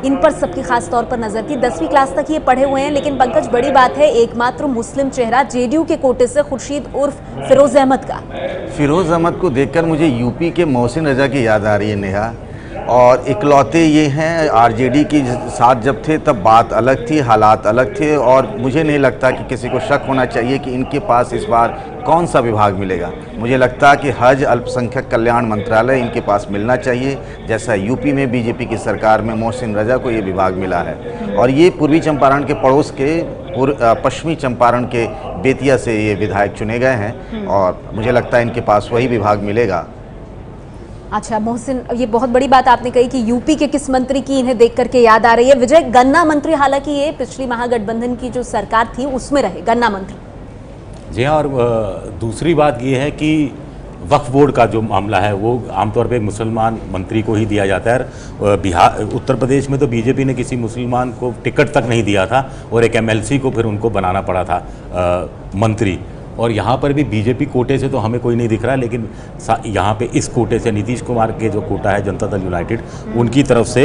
इन पर सबकी खास तौर पर नजर थी। 10वीं क्लास तक ये पढ़े हुए हैं, लेकिन पंकज बड़ी बात है, एकमात्र मुस्लिम चेहरा जेडीयू के कोटे से खुर्शीद उर्फ फिरोज अहमद का। फिरोज अहमद को देखकर मुझे यूपी के मोहसिन रजा की याद आ रही है नेहा। और इकलौते ये हैं, आरजेडी की साथ जब थे तब बात अलग थी, हालात अलग थे, और मुझे नहीं लगता कि किसी को शक होना चाहिए कि इनके पास इस बार कौन सा विभाग मिलेगा। मुझे लगता है कि हज अल्पसंख्यक कल्याण मंत्रालय इनके पास मिलना चाहिए, जैसा यूपी में बीजेपी की सरकार में मोहसिन रजा को ये विभाग मिला है। और ये पूर्वी चंपारण के पड़ोस के पश्चिमी चंपारण के बेतिया से ये विधायक चुने गए हैं और मुझे लगता है इनके पास वही विभाग मिलेगा। अच्छा मोहसिन, ये बहुत बड़ी बात आपने कही कि यूपी के किस मंत्री की इन्हें देख करके याद आ रही है। विजय, गन्ना मंत्री, हालांकि ये पिछली महागठबंधन की जो सरकार थी उसमें रहे गन्ना मंत्री। जी हाँ, और दूसरी बात ये है कि वक्फ बोर्ड का जो मामला है वो आमतौर पे एक मुसलमान मंत्री को ही दिया जाता है। बिहार, उत्तर प्रदेश में तो बीजेपी ने किसी मुसलमान को टिकट तक नहीं दिया था और एक एमएलसी को फिर उनको बनाना पड़ा था मंत्री। और यहाँ पर भी बीजेपी कोटे से तो हमें कोई नहीं दिख रहा, लेकिन यहाँ पे इस कोटे से नीतीश कुमार के जो कोटा है जनता दल यूनाइटेड, उनकी तरफ से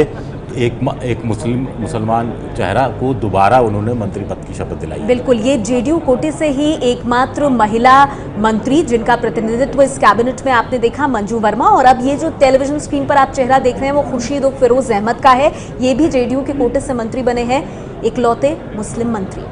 एक मुसलमान चेहरा को दोबारा उन्होंने मंत्री पद की शपथ दिलाई। बिल्कुल, ये जेडीयू कोटे से ही एकमात्र महिला मंत्री जिनका प्रतिनिधित्व इस कैबिनेट में आपने देखा, मंजू वर्मा। और अब ये जो टेलीविजन स्क्रीन पर आप चेहरा देख रहे हैं वो खुर्शीद उर्फ फिरोज अहमद का है। ये भी जेडीयू के कोटे से मंत्री बने हैं, इकलौते मुस्लिम मंत्री।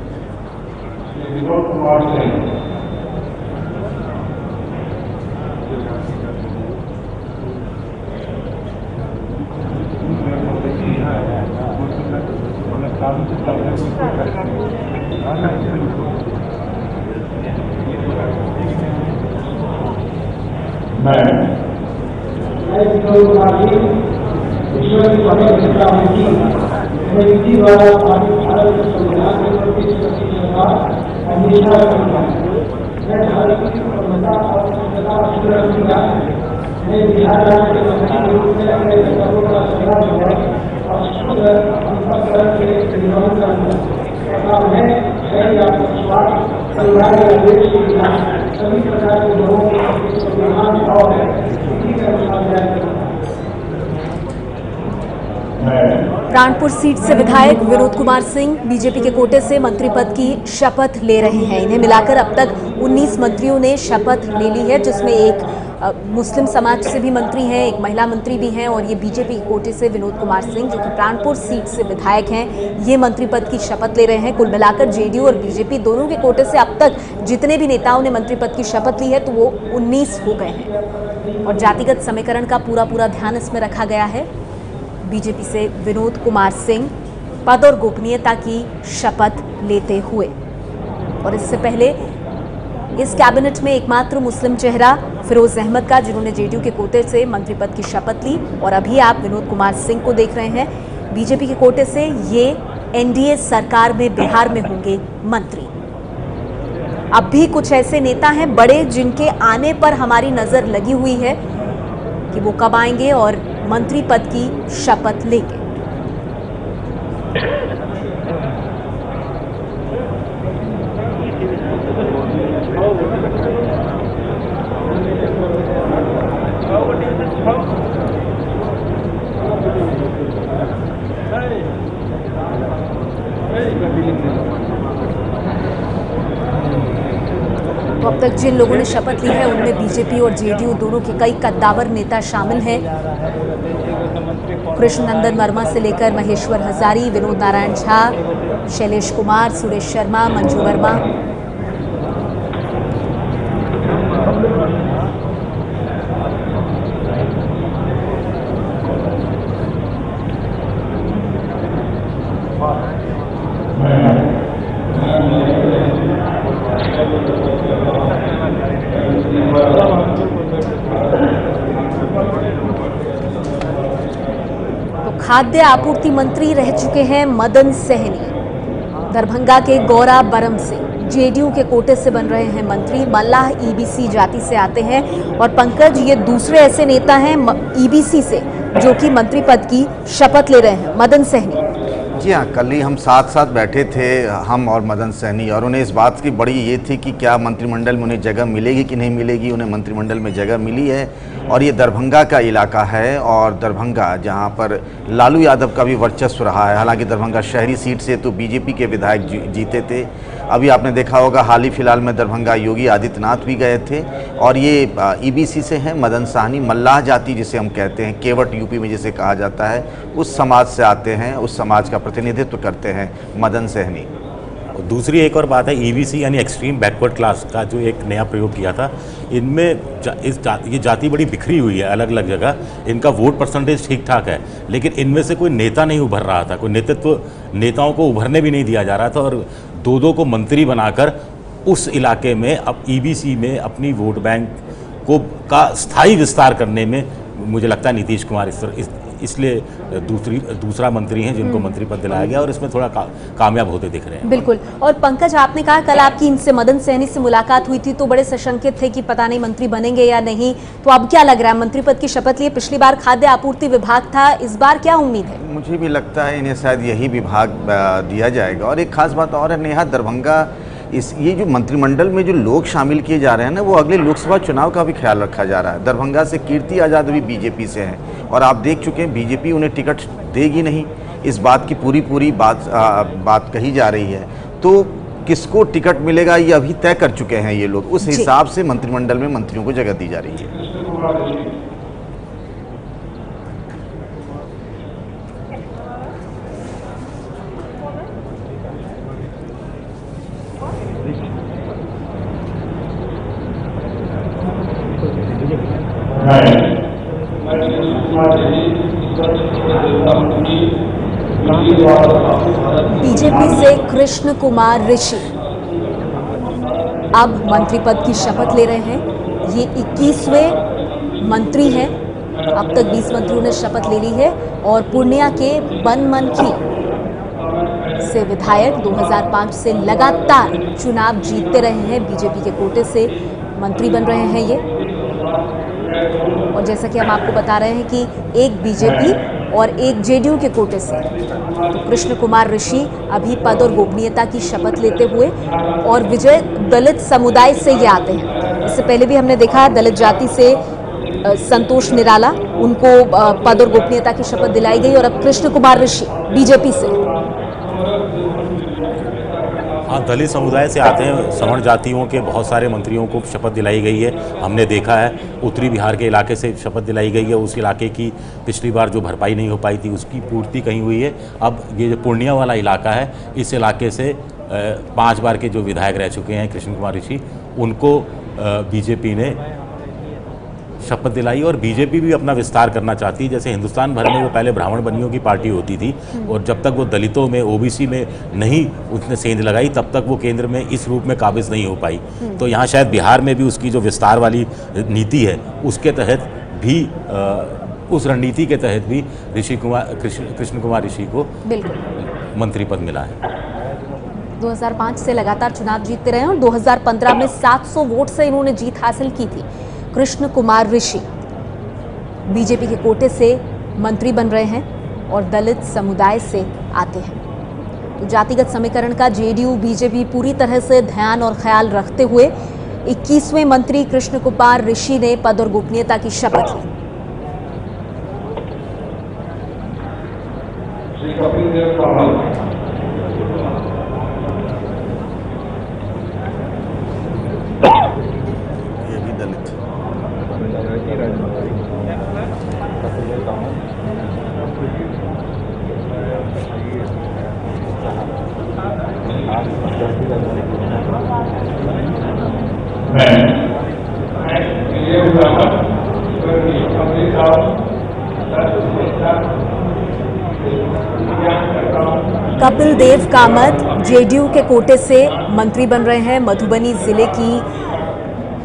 प्राणपुर सीट से विधायक विनोद कुमार सिंह बीजेपी के कोटे से मंत्री पद की शपथ ले रहे हैं। इन्हें मिलाकर अब तक 19 मंत्रियों ने शपथ ले ली है, जिसमें एक मुस्लिम समाज से भी मंत्री हैं, एक महिला मंत्री भी हैं और ये बीजेपी के कोटे से विनोद कुमार सिंह जो कि प्राणपुर सीट से विधायक हैं, ये मंत्री पद की शपथ ले रहे हैं। कुल मिलाकर जेडीयू और बीजेपी दोनों के कोटे से अब तक जितने भी नेताओं ने मंत्री पद की शपथ ली है तो वो 19 हो गए हैं। और जातिगत समीकरण का पूरा ध्यान इसमें रखा गया है। बीजेपी से विनोद कुमार सिंह पद और गोपनीयता की शपथ लेते हुए, और इससे पहले इस कैबिनेट में एकमात्र मुस्लिम चेहरा फिरोज अहमद का, जिन्होंने जेडीयू के कोटे से मंत्री पद की शपथ ली। और अभी आप विनोद कुमार सिंह को देख रहे हैं बीजेपी के कोटे से, ये एनडीए सरकार में बिहार में होंगे मंत्री। अब भी कुछ ऐसे नेता हैं बड़े जिनके आने पर हमारी नजर लगी हुई है कि वो कब आएंगे और मंत्री पद की शपथ लेंगे। तो अब तक जिन लोगों ने शपथ ली है उनमें बीजेपी और जेडीयू दोनों के कई कद्दावर नेता शामिल हैं। कृष्ण नंदन वर्मा से लेकर महेश्वर हजारी, विनोद नारायण झा, शैलेश कुमार, सुरेश शर्मा, मंजू वर्मा। खाद्य आपूर्ति मंत्री रह चुके हैं मदन सहनी। दरभंगा के गौरा बरम से जेडीयू के कोटे से बन रहे हैं मंत्री। मल्लाह ईबीसी जाति से आते हैं और पंकज ये दूसरे ऐसे नेता हैं ईबीसी से जो कि मंत्री पद की शपथ ले रहे हैं। मदन सहनी। जी हाँ, कल ही हम साथ साथ बैठे थे, हम और मदन सहनी, और उन्हें इस बात की बड़ी ये थी कि क्या मंत्रिमंडल में उन्हें जगह मिलेगी कि नहीं मिलेगी। उन्हें मंत्रिमंडल में जगह मिली है और ये दरभंगा का इलाका है, और दरभंगा जहाँ पर लालू यादव का भी वर्चस्व रहा है। हालांकि दरभंगा शहरी सीट से तो बीजेपी के विधायक जीते थे। अभी आपने देखा होगा हाल ही फिलहाल में दरभंगा योगी आदित्यनाथ भी गए थे। और ये ईबीसी से हैं मदन सहनी, मल्लाह जाति जिसे हम कहते हैं, केवट यूपी में जिसे कहा जाता है, उस समाज से आते हैं, उस समाज का प्रतिनिधित्व करते हैं मदन सहनी। दूसरी एक और बात है, ईबीसी यानी एक्सट्रीम बैकवर्ड क्लास का जो एक नया प्रयोग किया था, इनमें ये जाति बड़ी बिखरी हुई है अलग अलग जगह। इनका वोट परसेंटेज ठीक ठाक है, लेकिन इनमें से कोई नेता नहीं उभर रहा था, कोई नेतृत्व नेताओं को उभरने भी नहीं दिया जा रहा था। और दो को मंत्री बनाकर उस इलाके में अब ईबीसी में अपनी वोट बैंक का स्थायी विस्तार करने में मुझे लगता है नीतीश कुमार इसलिए दूसरा मंत्री हैं जिनको मंत्री पद दिलाया गया, और इसमें थोड़ा कामयाब होते दिख रहे हैं। बिल्कुल। और पंकज, आपने कहा कल आपकी इनसे मदन सहनी से मुलाकात हुई थी तो बड़े सशंकित थे कि पता नहीं मंत्री बनेंगे या नहीं, तो अब क्या लग रहा है? मंत्री पद की शपथ लिए, पिछली बार खाद्य आपूर्ति विभाग था, इस बार क्या उम्मीद है? मुझे भी लगता है इन्हें शायद यही विभाग दिया जाएगा। और एक खास बात और है नेहा, दरभंगा ये जो मंत्रिमंडल में जो लोग शामिल किए जा रहे हैं ना, वो अगले लोकसभा चुनाव का भी ख्याल रखा जा रहा है। दरभंगा से कीर्ति आज़ाद भी बीजेपी से हैं, और आप देख चुके हैं बीजेपी उन्हें टिकट देगी नहीं, इस बात की पूरी बात कही जा रही है। तो किसको टिकट मिलेगा ये अभी तय कर चुके हैं ये लोग, उस हिसाब से मंत्रिमंडल में मंत्रियों को जगह दी जा रही है। बीजेपी से कृष्ण कुमार ऋषि अब मंत्री पद की शपथ ले रहे हैं। ये 21वें मंत्री हैं। अब तक 20 मंत्रियों ने शपथ ले ली है। और पूर्णिया के बनमनखी से विधायक 2005 से लगातार चुनाव जीतते रहे हैं। बीजेपी के कोटे से मंत्री बन रहे हैं ये। और जैसा कि हम आपको बता रहे हैं कि एक बीजेपी और एक जेडीयू के कोटे से, तो कृष्ण कुमार ऋषि अभी पद और गोपनीयता की शपथ लेते हुए, और विजय दलित समुदाय से ये आते हैं। इससे पहले भी हमने देखा दलित जाति से संतोष निराला, उनको पद और गोपनीयता की शपथ दिलाई गई। और अब कृष्ण कुमार ऋषि बीजेपी से। हाँ, दलित समुदाय से आते हैं। सवर्ण जातियों के बहुत सारे मंत्रियों को शपथ दिलाई गई है, हमने देखा है। उत्तरी बिहार के इलाके से शपथ दिलाई गई है, उस इलाके की पिछली बार जो भरपाई नहीं हो पाई थी उसकी पूर्ति कहीं हुई है। अब ये जो पूर्णिया वाला इलाका है, इस इलाके से 5 बार के जो विधायक रह चुके हैं कृष्ण कुमार ऋषि, उनको बीजेपी ने शपथ दिलाई। और बीजेपी भी अपना विस्तार करना चाहती है। जैसे हिंदुस्तान भर में वो पहले ब्राह्मण बनियों की पार्टी होती थी, और जब तक वो दलितों में ओबीसी में नहीं उसने सेंध लगाई तब तक वो केंद्र में इस रूप में काबिज नहीं हो पाई। तो यहाँ शायद बिहार में भी उसकी जो विस्तार वाली नीति है उसके तहत भी उस रणनीति के तहत भी कृष्ण कुमार ऋषि को मंत्री पद मिला है। 2005 से लगातार चुनाव जीतते रहे और 2015 में 700 वोट से इन्होंने जीत हासिल की थी। कृष्ण कुमार ऋषि बीजेपी के कोटे से मंत्री बन रहे हैं और दलित समुदाय से आते हैं। तो जातिगत समीकरण का जेडीयू बीजेपी पूरी तरह से ध्यान और ख्याल रखते हुए 21वें मंत्री कृष्ण कुमार ऋषि ने पद और गोपनीयता की शपथ ली। कपिल देव कामत जेडीयू के कोटे से मंत्री बन रहे हैं। मधुबनी जिले की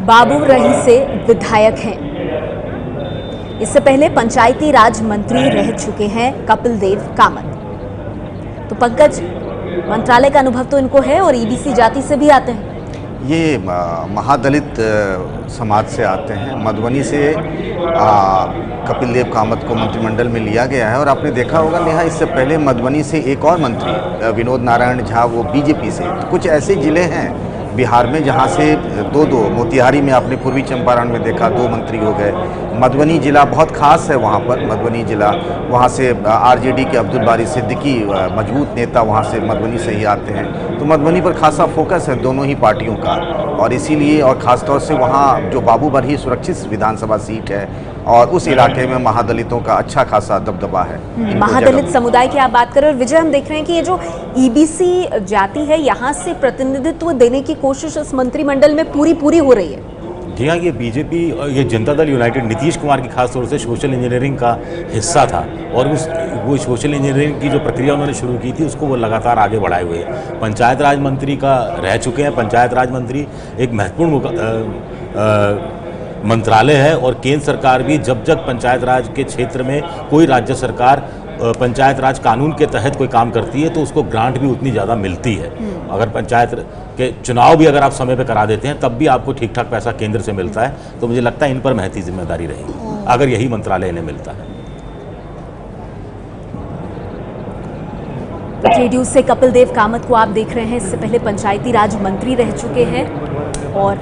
बाबूरही से विधायक हैं। इससे पहले पंचायती राज मंत्री रह चुके हैं कपिल देव कामत। तो पंकज, मंत्रालय का अनुभव तो इनको है और ईबीसी जाति से भी आते हैं। ये महादलित समाज से आते हैं। मधुबनी से कपिल देव कामत को मंत्रिमंडल में लिया गया है और आपने देखा होगा नेहा, इससे पहले मधुबनी से एक और मंत्री विनोद नारायण झा, वो बीजेपी से। तो कुछ ऐसे ज़िले हैं बिहार में जहाँ से दो मोतिहारी में आपने पूर्वी चंपारण में देखा 2 मंत्री हो गए। मधुबनी ज़िला बहुत खास है वहाँ पर। मधुबनी ज़िला, वहाँ से आरजेडी के अब्दुल बारी सिद्दीकी मजबूत नेता वहाँ से मधुबनी से ही आते हैं। तो मधुबनी पर खासा फोकस है दोनों ही पार्टियों का, और इसीलिए और ख़ासतौर से वहाँ जो बाबू बरही सुरक्षित विधानसभा सीट है और उस इलाके में महादलितों का अच्छा खासा दबदबा है। महादलित समुदाय की आप बात करें, और विजय हम देख रहे हैं कि ये जो ईबीसी जाति है, यहाँ से प्रतिनिधित्व देने की कोशिश इस मंत्रिमंडल में पूरी हो रही है। जी हाँ, ये बीजेपी और ये जनता दल यूनाइटेड नीतीश कुमार की खास तौर से सोशल इंजीनियरिंग का हिस्सा था, और वो सोशल इंजीनियरिंग की जो प्रक्रिया उन्होंने शुरू की थी उसको वो लगातार आगे बढ़ाए हुए हैं। पंचायत राज मंत्री का रह चुके हैं। पंचायत राज मंत्री एक महत्वपूर्ण मंत्रालय है, और केंद्र सरकार भी जब पंचायत राज के क्षेत्र में कोई राज्य सरकार पंचायत राज कानून के तहत कोई काम करती है तो उसको ग्रांट भी उतनी ज़्यादा मिलती है। अगर पंचायत के चुनाव भी अगर आप समय पे करा देते हैं तब भी आपको ठीक ठाक पैसा केंद्र से मिलता है। तो मुझे लगता है इन पर महती जिम्मेदारी रहेगी अगर यही मंत्रालय इन्हें मिलता है। जेडीयू से कपिल देव कामत को आप देख रहे हैं, इससे पहले पंचायती राज मंत्री रह चुके हैं और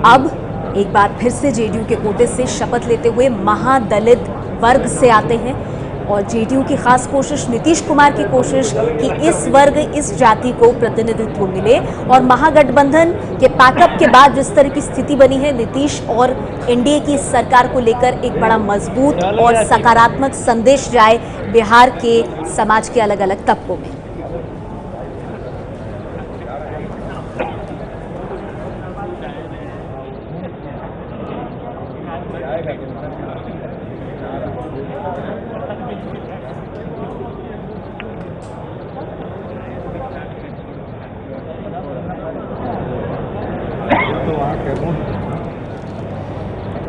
अब एक बार फिर से जेडीयू के कोटे से शपथ लेते हुए महादलित वर्ग से आते हैं। और जेडीयू की खास कोशिश, नीतीश कुमार की कोशिश कि इस वर्ग, इस जाति को प्रतिनिधित्व मिले। और महागठबंधन के पैकअप के बाद जिस तरह की स्थिति बनी है, नीतीश और एनडीए की सरकार को लेकर एक बड़ा मजबूत और सकारात्मक संदेश जाए बिहार के समाज के अलग अलग तबकों में।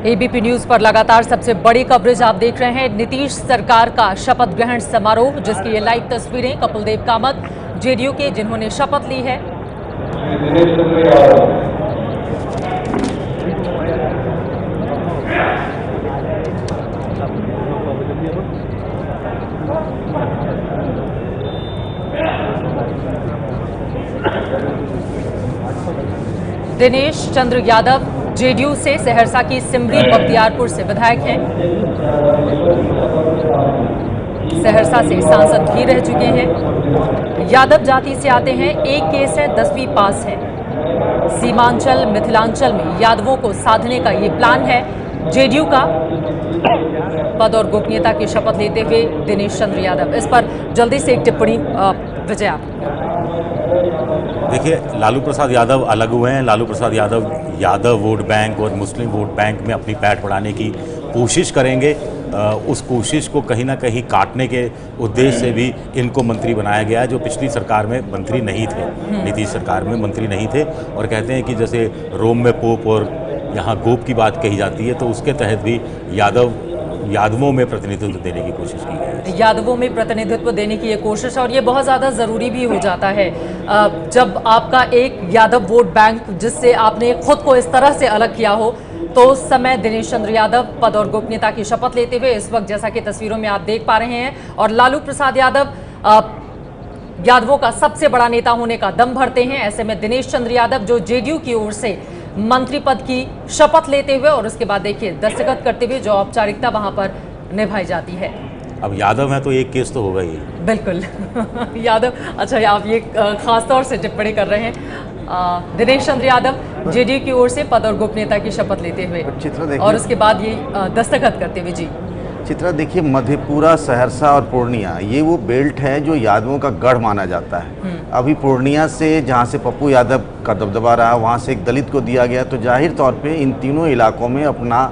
एबीपी न्यूज पर लगातार सबसे बड़ी कवरेज आप देख रहे हैं। नीतीश सरकार का शपथ ग्रहण समारोह, जिसकी ये लाइव तस्वीरें कपिल देव कामत जेडीयू के, जिन्होंने शपथ ली है। दिनेश चंद्र यादव जेडीयू से सहरसा की सिमरी बख्तियारपुर से विधायक हैं। सहरसा से सांसद भी रह चुके हैं। यादव जाति से आते हैं। एक केस है, 10वीं पास है। सीमांचल मिथिलांचल में यादवों को साधने का ये प्लान है जेडीयू का। पद और गोपनीयता की शपथ लेते हुए दिनेश चंद्र यादव, इस पर जल्दी से एक टिप्पणी विजय आप। देखिए, लालू प्रसाद यादव अलग हुए हैं। लालू प्रसाद यादव वोट बैंक और मुस्लिम वोट बैंक में अपनी पैठ बढ़ाने की कोशिश करेंगे। उस कोशिश को कहीं ना कहीं काटने के उद्देश्य से भी इनको मंत्री बनाया गया है, जो पिछली सरकार में मंत्री नहीं थे, नीतीश सरकार में मंत्री नहीं थे। और कहते हैं कि जैसे रोम में पोप और यहाँ गोप की बात कही जाती है, तो उसके तहत भी यादवों में प्रतिनिधित्व देने की कोशिश की गई है। यादवों में प्रतिनिधित्व देने की ये कोशिश, और ये बहुत ज़्यादा ज़रूरी भी हो जाता है जब आपका एक यादव वोट बैंक, जिससे आपने खुद को इस तरह से अलग किया हो। तो उस समय दिनेश चंद्र यादव पद और गोपनीयता की शपथ लेते हुए इस वक्त, जैसा कि तस्वीरों में आप देख पा रहे हैं, और लालू प्रसाद यादव यादवों का सबसे बड़ा नेता होने का दम भरते हैं। ऐसे में दिनेश चंद्र यादव, जो जेडीयू की ओर से मंत्री पद की शपथ लेते हुए और उसके बाद देखिए दस्तखत करते हुए जो औपचारिकता वहां पर निभाई जाती है। अब यादव है तो एक केस तो होगा ही। बिल्कुल यादव, अच्छा आप ये खास तौर से टिप्पणी कर रहे हैं। दिनेश चंद्र यादव जेडीयू की ओर से पद और गोपनीयता की शपथ लेते हुए और उसके बाद ये दस्तखत करते हुए। जी चित्रा, देखिए, मधेपुरा, सहरसा और पूर्णिया, ये वो बेल्ट है जो यादवों का गढ़ माना जाता है। अभी पूर्णिया से, जहाँ से पप्पू यादव का दबदबा रहा, वहाँ से एक दलित को दिया गया, तो जाहिर तौर पे इन तीनों इलाकों में अपना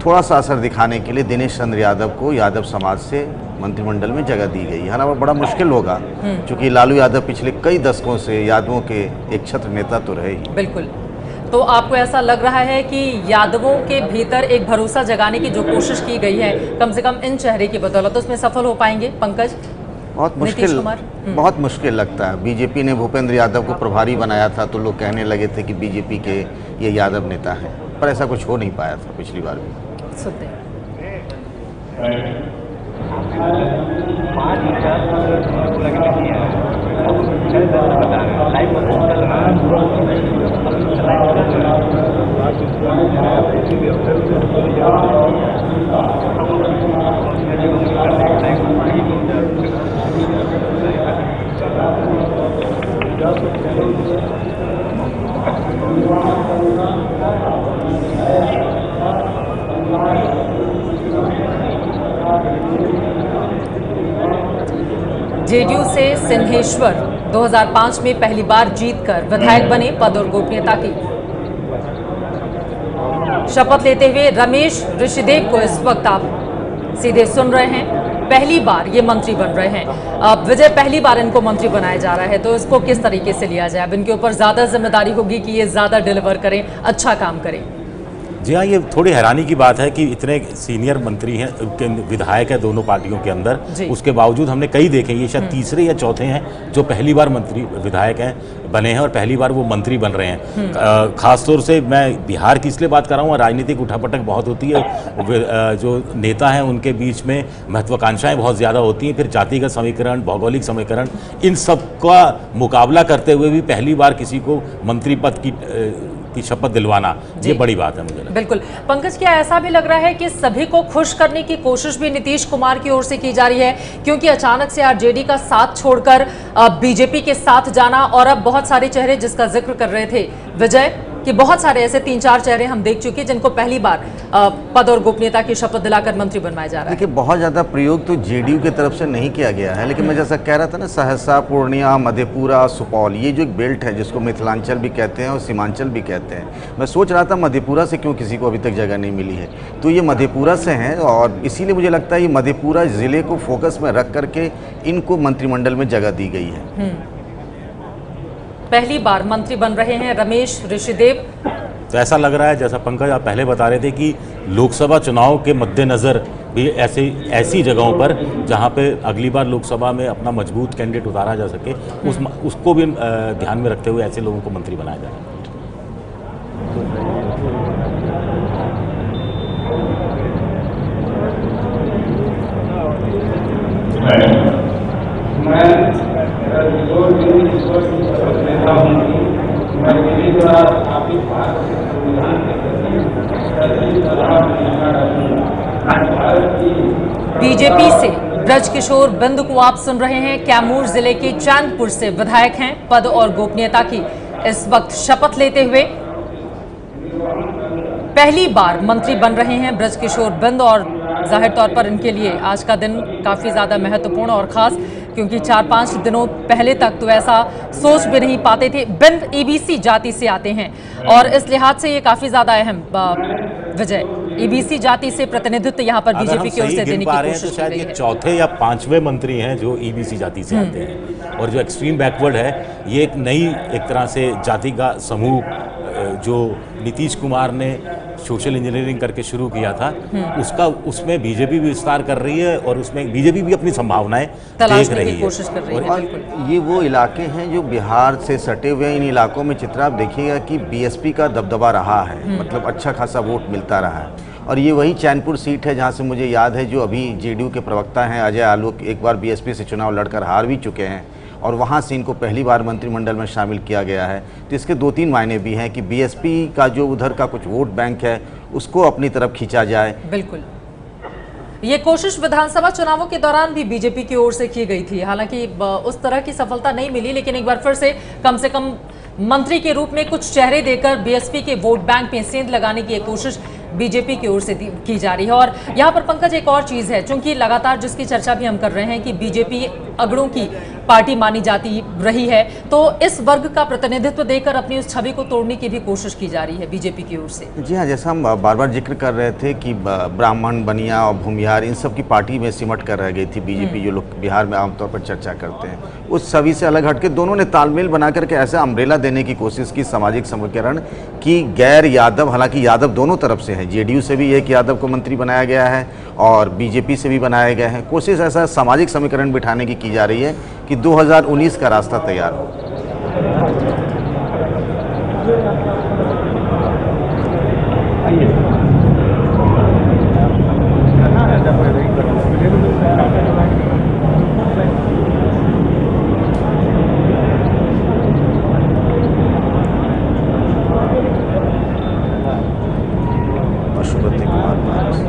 थोड़ा सा असर दिखाने के लिए दिनेश चंद्र यादव को यादव समाज से मंत्रिमंडल में जगह दी गई है ना। वो बड़ा मुश्किल होगा, क्योंकि लालू यादव पिछले कई दशकों से यादवों के एक छत्र नेता तो रहे ही। बिल्कुल। तो आपको ऐसा लग रहा है कि यादवों के भीतर एक भरोसा जगाने की जो कोशिश की गई है, कम से कम इन चेहरे की बदौलत, उसमें सफल हो पाएंगे पंकज? बहुत नीतीश मुश्किल, कुमार? बहुत मुश्किल लगता है। बीजेपी ने भूपेंद्र यादव को प्रभारी बनाया था तो लोग कहने लगे थे कि बीजेपी के ये यादव नेता हैं, पर ऐसा कुछ हो नहीं पाया था पिछली बार भी। सुनते हैं। जेडीयू से सिंहेश्वर 2005 में पहली बार जीतकर विधायक बने। पद और गोपनीयता की शपथ लेते हुए रमेश ऋषिदेव को इस वक्त आप सीधे सुन रहे हैं। पहली बार ये मंत्री बन रहे हैं। अब विजय, पहली बार इनको मंत्री बनाया जा रहा है, तो इसको किस तरीके से लिया जाए? अब इनके ऊपर ज्यादा जिम्मेदारी होगी कि ये ज्यादा डिलीवर करें, अच्छा काम करें। जी हाँ, ये थोड़ी हैरानी की बात है कि इतने सीनियर मंत्री हैं, विधायक हैं दोनों पार्टियों के अंदर, उसके बावजूद हमने कई देखे, ये शायद तीसरे या चौथे हैं जो पहली बार मंत्री विधायक हैं बने हैं और पहली बार वो मंत्री बन रहे हैं। खासतौर से मैं बिहार की इसलिए बात कर रहा हूँ, राजनीतिक उठापटक बहुत होती है, जो नेता हैं उनके बीच में महत्वाकांक्षाएं बहुत ज़्यादा होती हैं, फिर जातिगत समीकरण, भौगोलिक समीकरण, इन सब का मुकाबला करते हुए भी पहली बार किसी को मंत्री पद की शपथ दिलवाना, ये बड़ी बात है मुझे लगता है। बिल्कुल। पंकज, क्या ऐसा भी लग रहा है कि सभी को खुश करने की कोशिश भी नीतीश कुमार की ओर से की जा रही है, क्योंकि अचानक से आरजेडी का साथ छोड़कर बीजेपी के साथ जाना, और अब बहुत सारे चेहरे जिसका जिक्र कर रहे थे विजय, कि बहुत सारे ऐसे 3-4 चेहरे हम देख चुके जिनको पहली बार पद और गोपनीयता की शपथ दिलाकर मंत्री बनवाया जा रहा है। देखिए, बहुत ज़्यादा प्रयोग तो जेडीयू की तरफ से नहीं किया गया है, लेकिन मैं जैसा कह रहा था ना, सहरसा, पूर्णिया, मधेपुरा, सुपौल, ये जो एक बेल्ट है जिसको मिथिलांचल भी कहते हैं और सीमांचल भी कहते हैं, मैं सोच रहा था मधेपुरा से क्यों किसी को अभी तक जगह नहीं मिली है, तो ये मधेपुरा से हैं और इसीलिए मुझे लगता है ये मधेपुरा ज़िले को फोकस में रख करके इनको मंत्रिमंडल में जगह दी गई है। पहली बार मंत्री बन रहे हैं रमेश ऋषिदेव। तो ऐसा लग रहा है, जैसा पंकज आप पहले बता रहे थे, कि लोकसभा चुनाव के मद्देनज़र भी ऐसी जगहों पर जहां पे अगली बार लोकसभा में अपना मजबूत कैंडिडेट उतारा जा सके, उसको भी ध्यान में रखते हुए ऐसे लोगों को मंत्री बनाया जाए। बीजेपी से ब्रजकिशोर बिंद को आप सुन रहे हैं। कैमूर जिले के चैनपुर से विधायक हैं। पद और गोपनीयता की इस वक्त शपथ लेते हुए पहली बार मंत्री बन रहे हैं ब्रजकिशोर बिंद, और जाहिर तौर पर इनके लिए आज का दिन काफ़ी ज़्यादा महत्वपूर्ण और ख़ास, क्योंकि 4-5 दिनों पहले तक तो ऐसा सोच भी नहीं पाते थे। बिंद ईबीसी जाति से आते हैं और इस लिहाज से ये काफ़ी ज़्यादा अहम विजय, ईबीसी जाति से प्रतिनिधित्व यहाँ पर बीजेपी की ओर से देने की कोशिश शायद ये चौथे या 5वें मंत्री हैं जो ईबीसी जाति से आते हैं। और जो एक्सट्रीम बैकवर्ड है, ये एक नई एक तरह से जाति का समूह जो नीतीश कुमार ने सोशल इंजीनियरिंग करके शुरू किया था, उसमें बीजेपी भी विस्तार कर रही है और उसमें बीजेपी भी अपनी संभावनाएं देख रही है। कोशिश कर रही है। और ये वो इलाके हैं जो बिहार से सटे हुए हैं। इन इलाकों में चित्रा आप देखिएगा कि बीएसपी का दबदबा रहा है, मतलब अच्छा खासा वोट मिलता रहा है। और ये वही चैनपुर सीट है जहाँ से मुझे याद है जो अभी जेडीयू के प्रवक्ता हैं अजय आलोक एक बार बीएसपी से चुनाव लड़कर हार भी चुके हैं, और वहाँ से इनको पहली बार मंत्रिमंडल में शामिल किया गया है। तो इसके 2-3 मायने भी हैं कि बीएसपी का जो उधर का कुछ वोट बैंक है उसको अपनी तरफ खींचा जाए। बिल्कुल, ये कोशिश विधानसभा चुनावों के दौरान भी बीजेपी की ओर से की गई थी। हालांकि उस तरह की सफलता नहीं मिली, लेकिन एक बार फिर से कम मंत्री के रूप में कुछ चेहरे देकर बीएसपी के वोट बैंक में सेंध लगाने की एक कोशिश बीजेपी की ओर से की जा रही है। और यहाँ पर पंकज एक और चीज़ है, चूंकि लगातार जिसकी चर्चा भी हम कर रहे हैं कि बीजेपी अगड़ों की पार्टी मानी जाती रही है, तो इस वर्ग का प्रतिनिधित्व देकर अपनी उस छवि को तोड़ने की भी कोशिश की जा रही है बीजेपी की ओर से। जी हाँ, जैसा हम बार बार जिक्र कर रहे थे कि ब्राह्मण, बनिया और भूमिहार इन सब की पार्टी में सिमट कर रह गई थी बीजेपी, जो लोग बिहार में आमतौर पर चर्चा करते हैं। उस छवि से अलग हटके दोनों ने तालमेल बना करके ऐसा अम्ब्रेला देने की कोशिश की, सामाजिक समीकरण की। गैर यादव, हालांकि यादव दोनों तरफ से हैं, जेडीयू से भी एक यादव को मंत्री बनाया गया है और बीजेपी से भी बनाए गए हैं। कोशिश ऐसा सामाजिक समीकरण बिठाने की जा रही है कि 2019 का रास्ता तैयार हो। पशुपति कुमार पारस।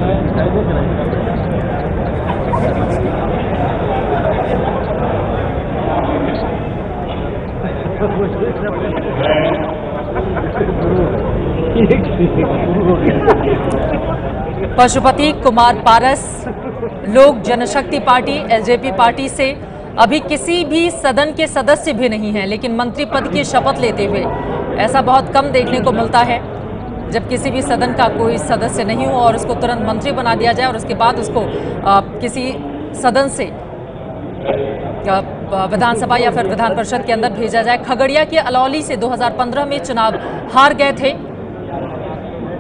पशुपति कुमार पारस लोक जनशक्ति पार्टी एलजेपी पार्टी से अभी किसी भी सदन के सदस्य भी नहीं हैं, लेकिन मंत्री पद की शपथ लेते हुए ऐसा बहुत कम देखने को मिलता है जब किसी भी सदन का कोई सदस्य नहीं हो और उसको तुरंत मंत्री बना दिया जाए और उसके बाद उसको किसी सदन से विधानसभा या फिर विधान परिषद के अंदर भेजा जाए। खगड़िया के अलौली से 2015 में चुनाव हार गए थे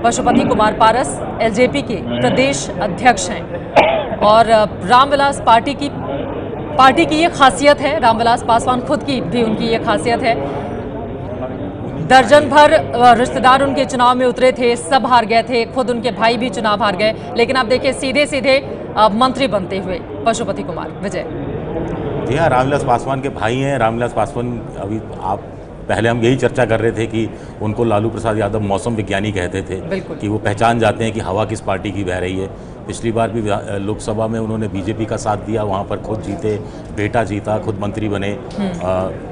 पशुपति कुमार पारस, एलजेपी के प्रदेश अध्यक्ष हैं और रामविलास पार्टी की ये खासियत है, रामविलास पासवान खुद की भी उनकी ये खासियत है। दर्जन भर रिश्तेदार उनके चुनाव में उतरे थे, सब हार गए थे, खुद उनके भाई भी चुनाव हार गए, लेकिन आप देखिए सीधे सीधे मंत्री बनते हुए पशुपति कुमार। विजय जी हाँ, रामविलास पासवान के भाई हैं। रामविलास पासवान, अभी आप पहले हम यही चर्चा कर रहे थे कि उनको लालू प्रसाद यादव मौसम विज्ञानी कहते थे कि वो पहचान जाते हैं कि हवा किस पार्टी की बह रही है। पिछली बार भी लोकसभा में उन्होंने बीजेपी का साथ दिया, वहाँ पर खुद जीते, बेटा जीता, खुद मंत्री बने,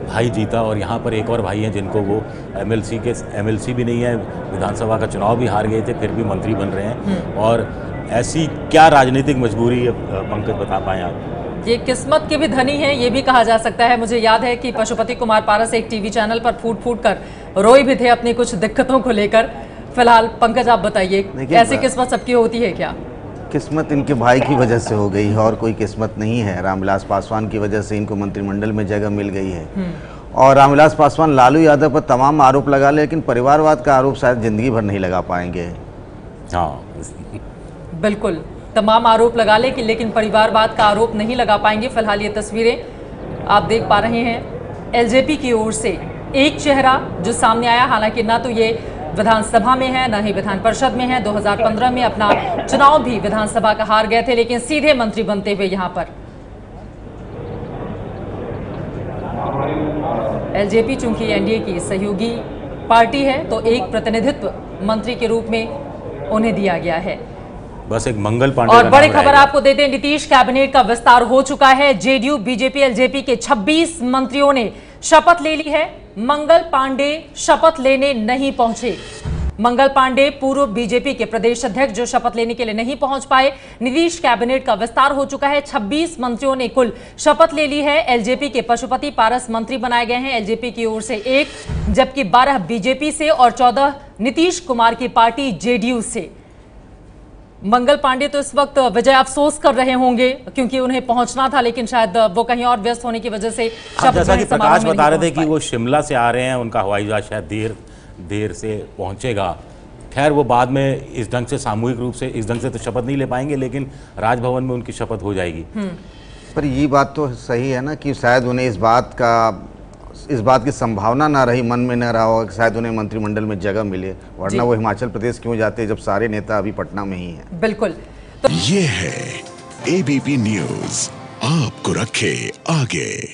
भाई जीता और यहाँ पर एक और भाई हैं जिनको वो एमएलसी भी नहीं है, विधानसभा का चुनाव भी हार गए थे, फिर भी मंत्री बन रहे हैं। और ऐसी क्या राजनीतिक मजबूरी है, पंकज बता पाएँ आप? ये किस्मत के भी धनी हैं, ये भी कहा जा सकता है। मुझे याद है कि पशुपति कुमार पारस एक टीवी चैनल पर फूट कर रोए भी थे अपनी कुछ दिक्कतों को लेकर। फिलहाल पंकज आप बताइए, ऐसी किस्मत सबकी होती है क्या? किस्मत इनके भाई की वजह से हो गई है और कोई किस्मत नहीं है। रामविलास पासवान की वजह से इनको मंत्रिमंडल में जगह मिल गई है और रामविलास पासवान लालू यादव पर तमाम आरोप लगा, लेकिन परिवारवाद का आरोप शायद जिंदगी भर नहीं लगा पाएंगे। हाँ बिल्कुल, तमाम आरोप लगा ले कि लेकिन परिवारवाद का आरोप नहीं लगा पाएंगे। फिलहाल ये तस्वीरें आप देख पा रहे हैं एलजेपी की ओर से एक चेहरा जो सामने आया, हालांकि ना तो ये विधानसभा में है, ना ही विधान परिषद में है। 2015 में अपना चुनाव भी विधानसभा का हार गए थे, लेकिन सीधे मंत्री बनते हुए यहाँ पर एलजेपी चूंकि एनडीए की सहयोगी पार्टी है तो एक प्रतिनिधित्व मंत्री के रूप में उन्हें दिया गया है। बस एक मंगल पांडे। और बड़ी खबर आपको देते हैं, नीतीश कैबिनेट का विस्तार हो चुका है। जेडीयू, बीजेपी, एलजेपी के 26 मंत्रियों ने शपथ ले ली है। मंगल पांडे शपथ लेने नहीं पहुंचे। मंगल पांडे पूर्व बीजेपी के प्रदेश अध्यक्ष जो शपथ लेने के लिए नहीं पहुंच पाए। नीतीश कैबिनेट का विस्तार हो चुका है। 26 मंत्रियों ने कुल शपथ ले ली है। एलजेपी के पशुपति पारस मंत्री बनाए गए हैं, एलजेपी की ओर से 1, जबकि 12 बीजेपी से और 14 नीतीश कुमार की पार्टी जेडीयू से। मंगल पांडे तो इस वक्त विजय अफसोस कर रहे होंगे क्योंकि उन्हें पहुंचना था, लेकिन शायद वो कहीं और व्यस्त होने की वजह से। जैसा कि प्रकाश बता रहे थे कि वो शिमला से आ रहे हैं, उनका हवाई जहाज शायद देर से पहुंचेगा। खैर वो बाद में इस ढंग से सामूहिक रूप से इस ढंग से तो शपथ नहीं ले पाएंगे, लेकिन राजभवन में उनकी शपथ हो जाएगी। पर ये बात तो सही है ना कि शायद उन्हें इस बात की संभावना ना रही, मन में न रहा होगा कि शायद उन्हें मंत्रिमंडल में जगह मिले, वरना वो हिमाचल प्रदेश क्यों जाते जब सारे नेता अभी पटना में ही हैं। बिल्कुल। ये है एबीपी न्यूज़, आपको रखे आगे।